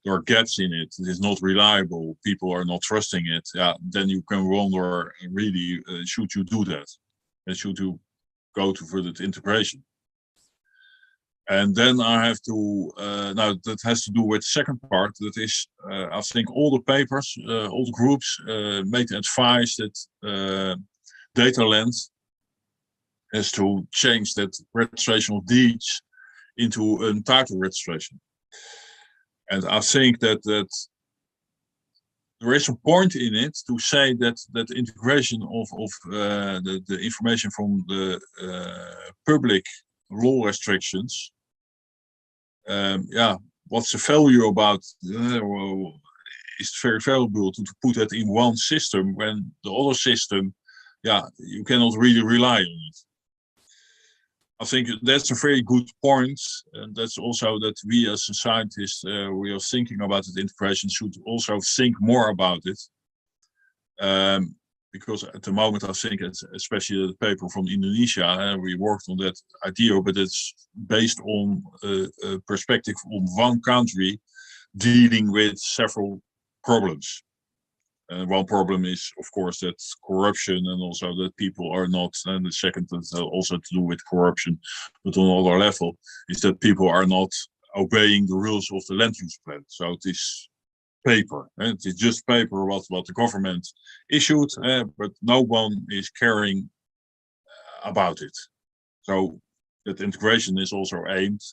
there are gaps in it, it is not reliable, people are not trusting it, then you can wonder, really, should you do that? And should you go to further integration? And then I have to, now that has to do with the second part, that is, I think all the papers, all the groups made advice that data length is to change that registration of deeds into a title registration. And I think that there is a point in it to say that integration of the information from the public law restrictions, what's the value about, it's very valuable to put that in one system when the other system, you cannot really rely on it. I think that's a very good point, and that's also that we as a scientist, we are thinking about the integration, should also think more about it. Because at the moment, I think, especially the paper from Indonesia, we worked on that idea, but it's based on a perspective on one country dealing with several problems. And one problem is, of course, that corruption, and also that people are not, and the second is also to do with corruption, but on another level, is that people are not obeying the rules of the land use plan. So it is paper, and it is just paper what the government issued, but no one is caring about it. So that integration is also aimed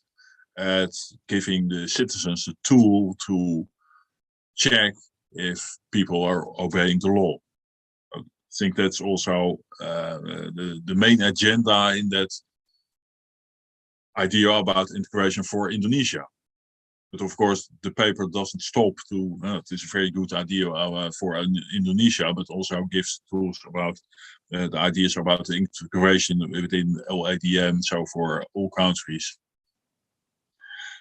at giving the citizens a tool to check if people are obeying the law. I think that's also the main agenda in that idea about integration for Indonesia. But of course, the paper doesn't stop to, it is a very good idea for Indonesia, but also gives tools about the ideas about the integration within LADM, so for all countries.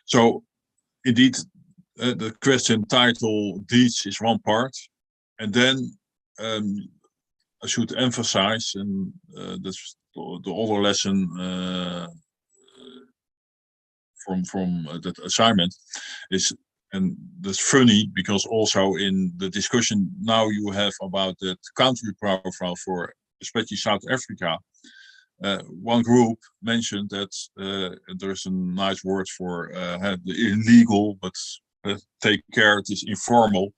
So indeed, the question title deeds is one part, and then I should emphasize, and that's the other lesson from that assignment is, and that's funny because also in the discussion now you have about the country profile for especially South Africa, one group mentioned that there's a nice word for the illegal, but take care, it is informal.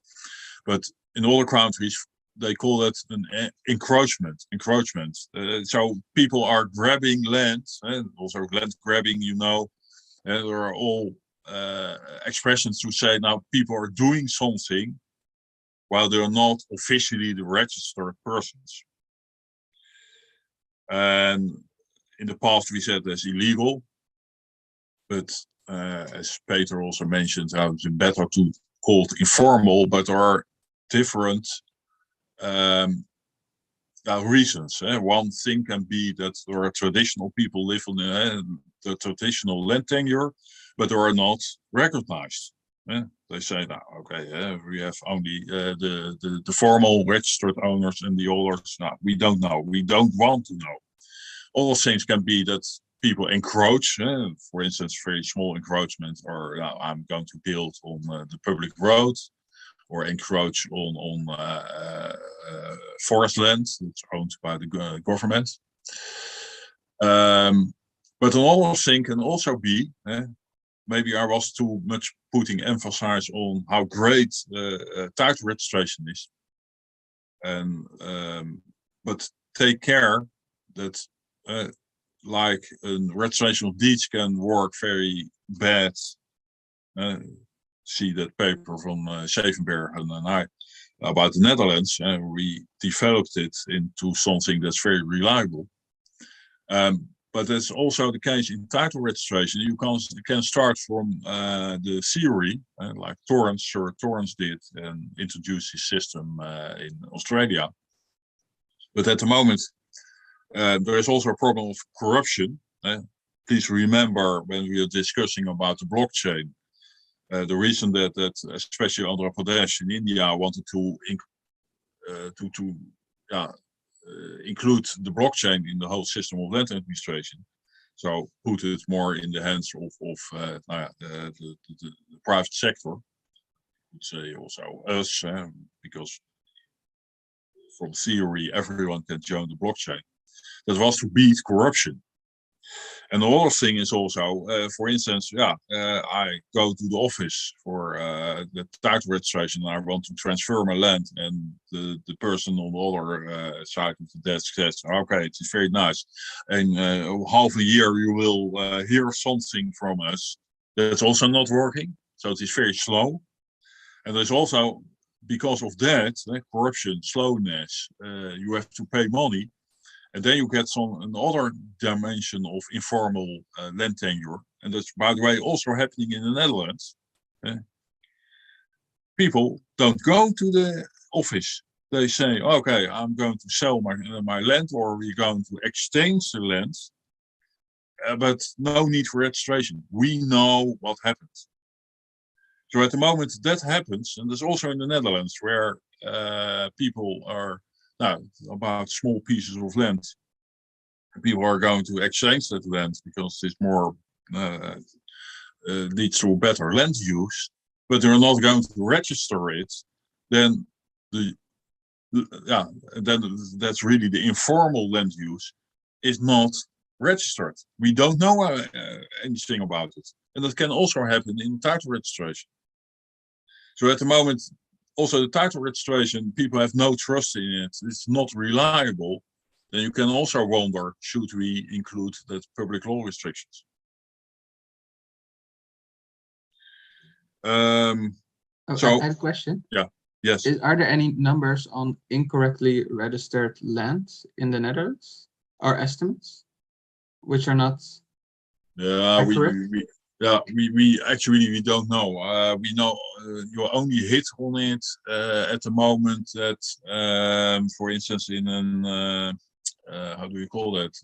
But in other countries, they call that an encroachment. So people are grabbing land, and also land grabbing, and there are all expressions to say now people are doing something while they are not officially the registered persons. And in the past we said that's illegal, but as Peter also mentioned, it's better to call it informal, but there are different reasons. One thing can be that there are traditional people live on the traditional land tenure, but they are not recognized. They say, now, okay, we have only the formal registered owners, and the others, no, we don't know. We don't want to know. Other things can be that people encroach. For instance, very small encroachment, or I'm going to build on the public road, or encroach on forest land that's owned by the government. But another thing can also be, maybe I was too much putting emphasis on how great title registration is. And but take care that like a registration of deeds can work very bad. See that paper from Zevenberg and I about the Netherlands, and we developed it into something that's very reliable. But that's also the case in title registration. You can start from the theory, like Sir Torrance did, and introduced his system in Australia. But at the moment, there is also a problem of corruption. Please remember when we are discussing about the blockchain, the reason that especially Andhra Pradesh in India wanted to include the blockchain in the whole system of land administration, so put it more in the hands of the private sector. I would say also us, because from theory everyone can join the blockchain. That was to beat corruption. And the other thing is also, for instance, I go to the office for the title registration. And I want to transfer my land, and the person on the other side of the desk says, "Okay, it's very nice. In half a year, you will hear something from us." That's also not working, so it is very slow. And there's also, because of that, corruption, slowness. You have to pay money. And then you get another dimension of informal land tenure. And that's, by the way, also happening in the Netherlands. People don't go to the office. They say, okay, I'm going to sell my land, or we're going to exchange the land. But no need for registration. We know what happens. So at the moment that happens, and there's also in the Netherlands where people are about small pieces of land. People are going to exchange that land because it's more leads to better land use, but they're not going to register it. Then that's really the informal land use is not registered. We don't know anything about it, and that can also happen in title registration. So at the moment, also the title registration, people have no trust in it. It's not reliable. Then you can also wonder, should we include that public law restrictions? So I have a question. Yeah. Yes. Are there any numbers on incorrectly registered land in the Netherlands, or estimates, which are not accurate? We actually don't know. We know you only hit on it at the moment that, for instance, in an how do you call that?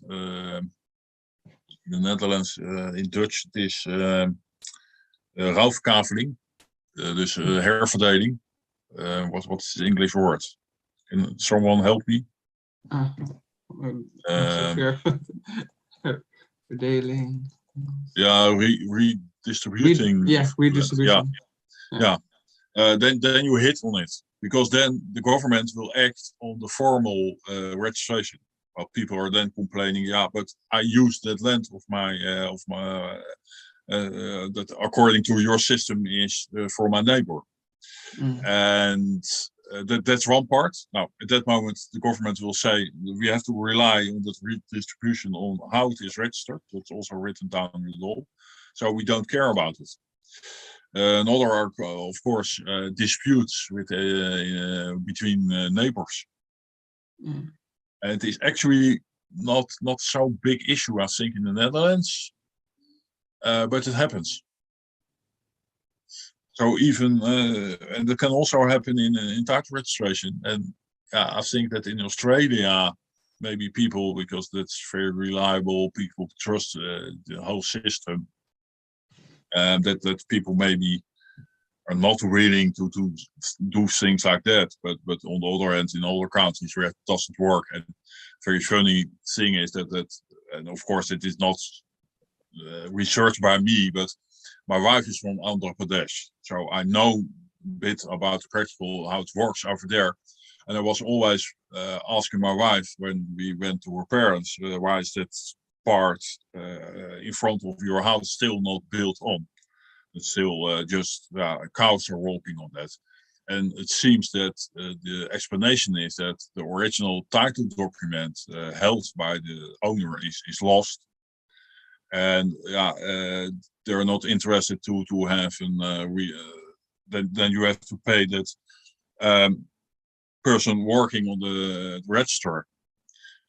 In the Netherlands, in Dutch, it is ruilverkaveling, dus herverdeling. What's the English word? Can someone help me? Verdeling. Yeah, redistributing. Redistribution. Then you hit on it, because then the government will act on the formal registration. Well, people are then complaining, but I use that land of my that according to your system is for my neighbor. And that's one part. Now, at that moment, the government will say we have to rely on that redistribution on how it is registered. That's also written down in the law. So we don't care about it. Another are, of course, disputes with between neighbors. And it is actually not so big issue, I think, in the Netherlands, but it happens. So even, and that can also happen in title registration. And I think that in Australia, maybe people, because that's very reliable, people trust the whole system, that people maybe are not willing to do things like that. But on the other hand, in other countries where it doesn't work. And very funny thing is that and of course it is not researched by me, but my wife is from Andhra Pradesh, so I know a bit about the practical how it works over there. And I was always asking my wife when we went to her parents, why is that part in front of your house still not built on? It's still just cows are walking on that. And it seems that the explanation is that the original title document held by the owner is lost. And they're not interested to have then you have to pay that person working on the register,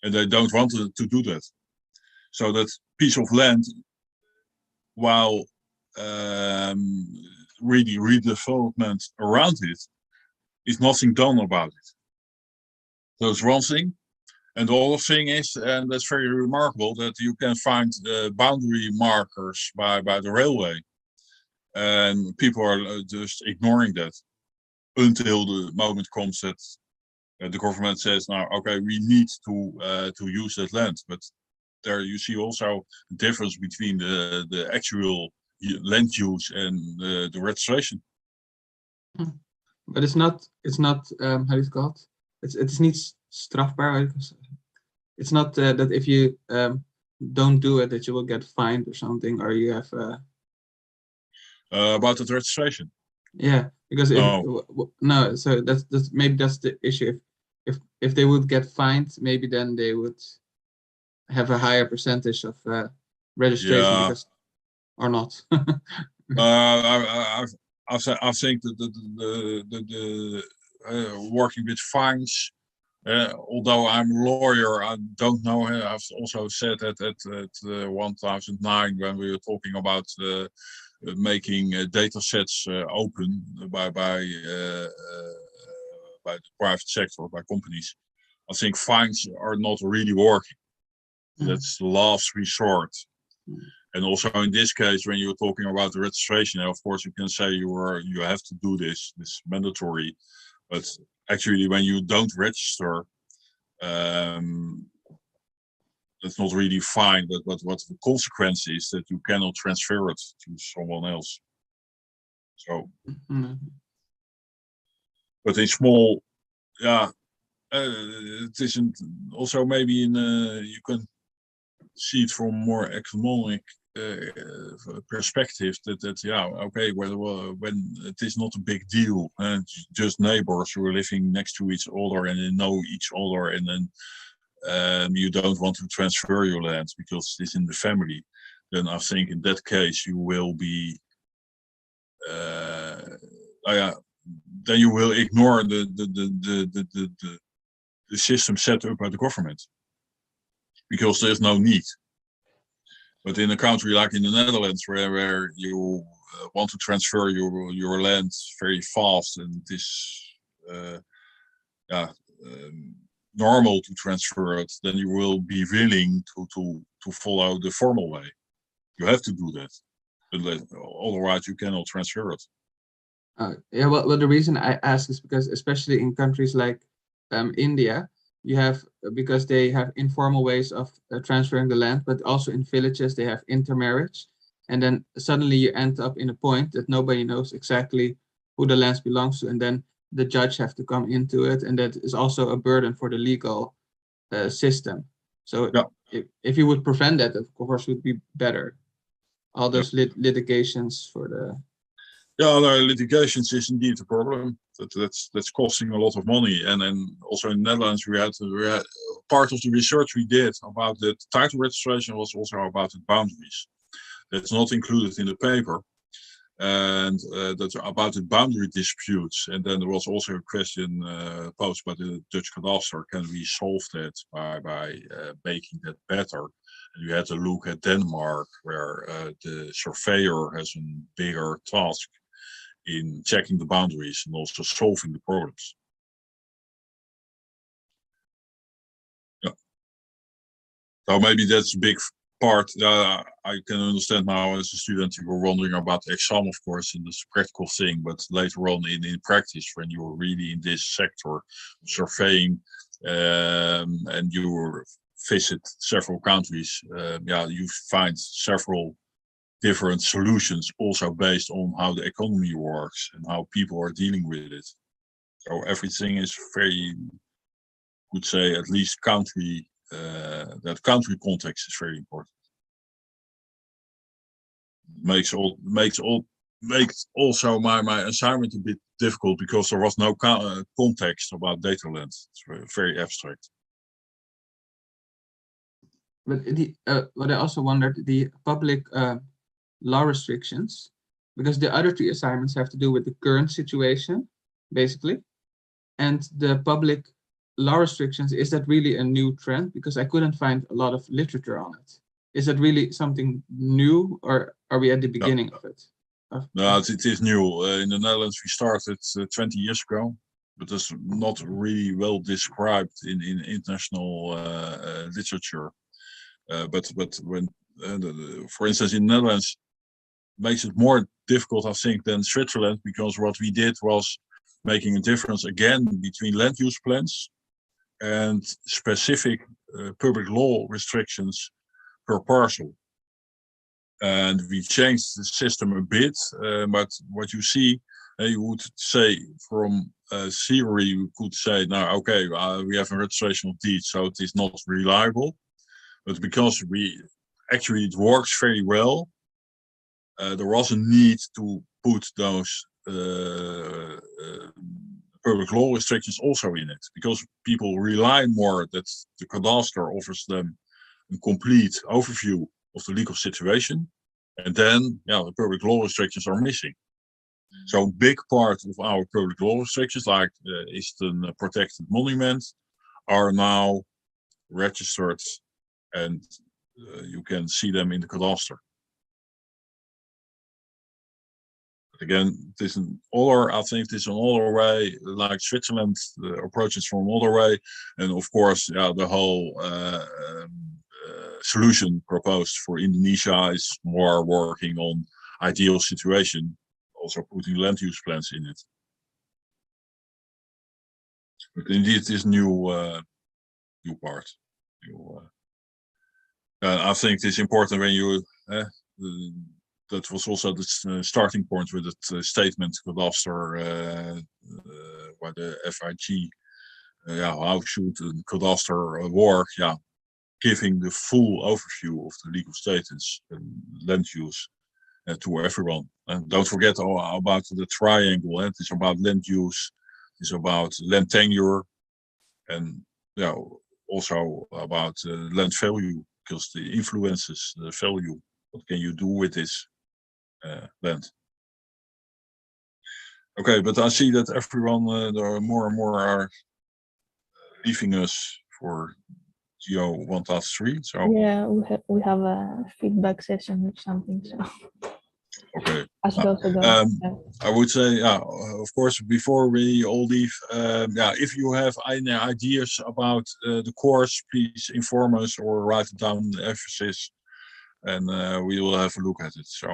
and they don't want to do that. So that piece of land, while really redevelopment around it, is nothing done about it. So it's one thing. And the other thing is, and that's very remarkable, that you can find boundary markers by the railway. And people are just ignoring that until the moment comes that the government says, now, okay, we need to use that land. But there you see also the difference between the actual land use and the registration. But it's not how is it called? It's niet strafbaar. It's not that if you don't do it, that you will get fined or something, or you have about the registration. yeah, because if No. no, so that's maybe that's the issue. If they would get fined, maybe then they would have a higher percentage of registration, Yeah. because or not. I think that the working with fines. Although I'm a lawyer, I don't know. I've also said that at 1009 when we were talking about making data sets open by the private sector, by companies. I think fines are not really working. That's the last resort. And also in this case, when you're talking about the registration, of course you can say you have to do this mandatory, but actually when you don't register, that's not really fine. But what the consequence is that you cannot transfer it to someone else. So, but in small, yeah, it isn't. Also, maybe in you can see it from more economic perspective that yeah, okay, well, when it is not a big deal and just neighbors who are living next to each other and they know each other, and then you don't want to transfer your land because it's in the family, then I think in that case you will be then you will ignore the system set up by the government because there's no need. But in a country like in the Netherlands, where you want to transfer your land very fast, and it is normal to transfer it, then you will be willing to follow the formal way. You have to do that, but otherwise you cannot transfer it. Yeah, well, the reason I ask is because especially in countries like India, you have, because they have informal ways of transferring the land, but also in villages they have intermarriage, and then suddenly you end up in a point that nobody knows exactly who the land belongs to, and then the judge have to come into it, and that is also a burden for the legal system. So yeah, if you would prevent that, of course, would be better. All those litigations for the no, litigations is indeed a problem. That's costing a lot of money, and also in the Netherlands we had part of the research we did about the title registration was also about the boundaries. That's not included in the paper, and that's about the boundary disputes. And then there was also a question posed by the Dutch cadastre: can we solve that by making that better? And you had to look at Denmark, where the surveyor has a bigger task in checking the boundaries and also solving the problems. Yeah. So maybe that's a big part. I can understand now as a student you were wondering about the exam, of course, and this practical thing, but later on in practice, when you were really in this sector, surveying, and you visit several countries, you find several different solutions also based on how the economy works and how people are dealing with it. So everything is very, would say, at least country, that country context is very important. Makes also my assignment a bit difficult because there was no context about data land. It's very abstract. But what I also wondered, the public law restrictions, because the other three assignments have to do with the current situation, basically, and the public law restrictions, is that really a new trend? Because I couldn't find a lot of literature on it. Is that really something new, or are we at the beginning of it? No, it is new. In the Netherlands, we started 20 years ago, but it's not really well described in international literature. But when, for instance, in the Netherlands, makes it more difficult, I think, than Switzerland, because what we did was making a difference again between land use plans and specific public law restrictions per parcel. And we changed the system a bit, but what you see, you would say from theory, we could say, now, okay, we have a registration of deeds, so it is not reliable. but because it works very well, there was a need to put those public law restrictions also in it, because people rely more that the cadastre offers them a complete overview of the legal situation, and then the public law restrictions are missing. So a big part of our public law restrictions, like Eastern Protected Monument, are now registered, and you can see them in the cadastre. Again, it is an older, I think it is an older way, like Switzerland, the approach is from another way. And of course, the whole solution proposed for Indonesia is more working on ideal situation, also putting land use plans in it. But indeed, this new part. I think it's important when you that was also the starting point with the statement cadastre by the FIG. How should the cadastre work? Giving the full overview of the legal status and land use to everyone. And don't forget about the triangle. It's about land use, it's about land tenure, and also about land value, because the influences the value. What can you do with this land? Okay, but I see that everyone, there are more and more are leaving us for GEO5012. So yeah, we have a feedback session or something. So okay, I should also go. I would say, of course, before we all leave, if you have any ideas about the course, please inform us or write it down in the emphasis, and we will have a look at it. So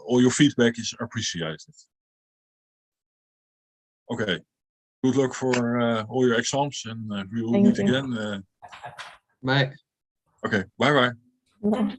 all your feedback is appreciated. Okay, good luck for all your exams, and we will meet again. Bye. Okay, bye-bye. Bye.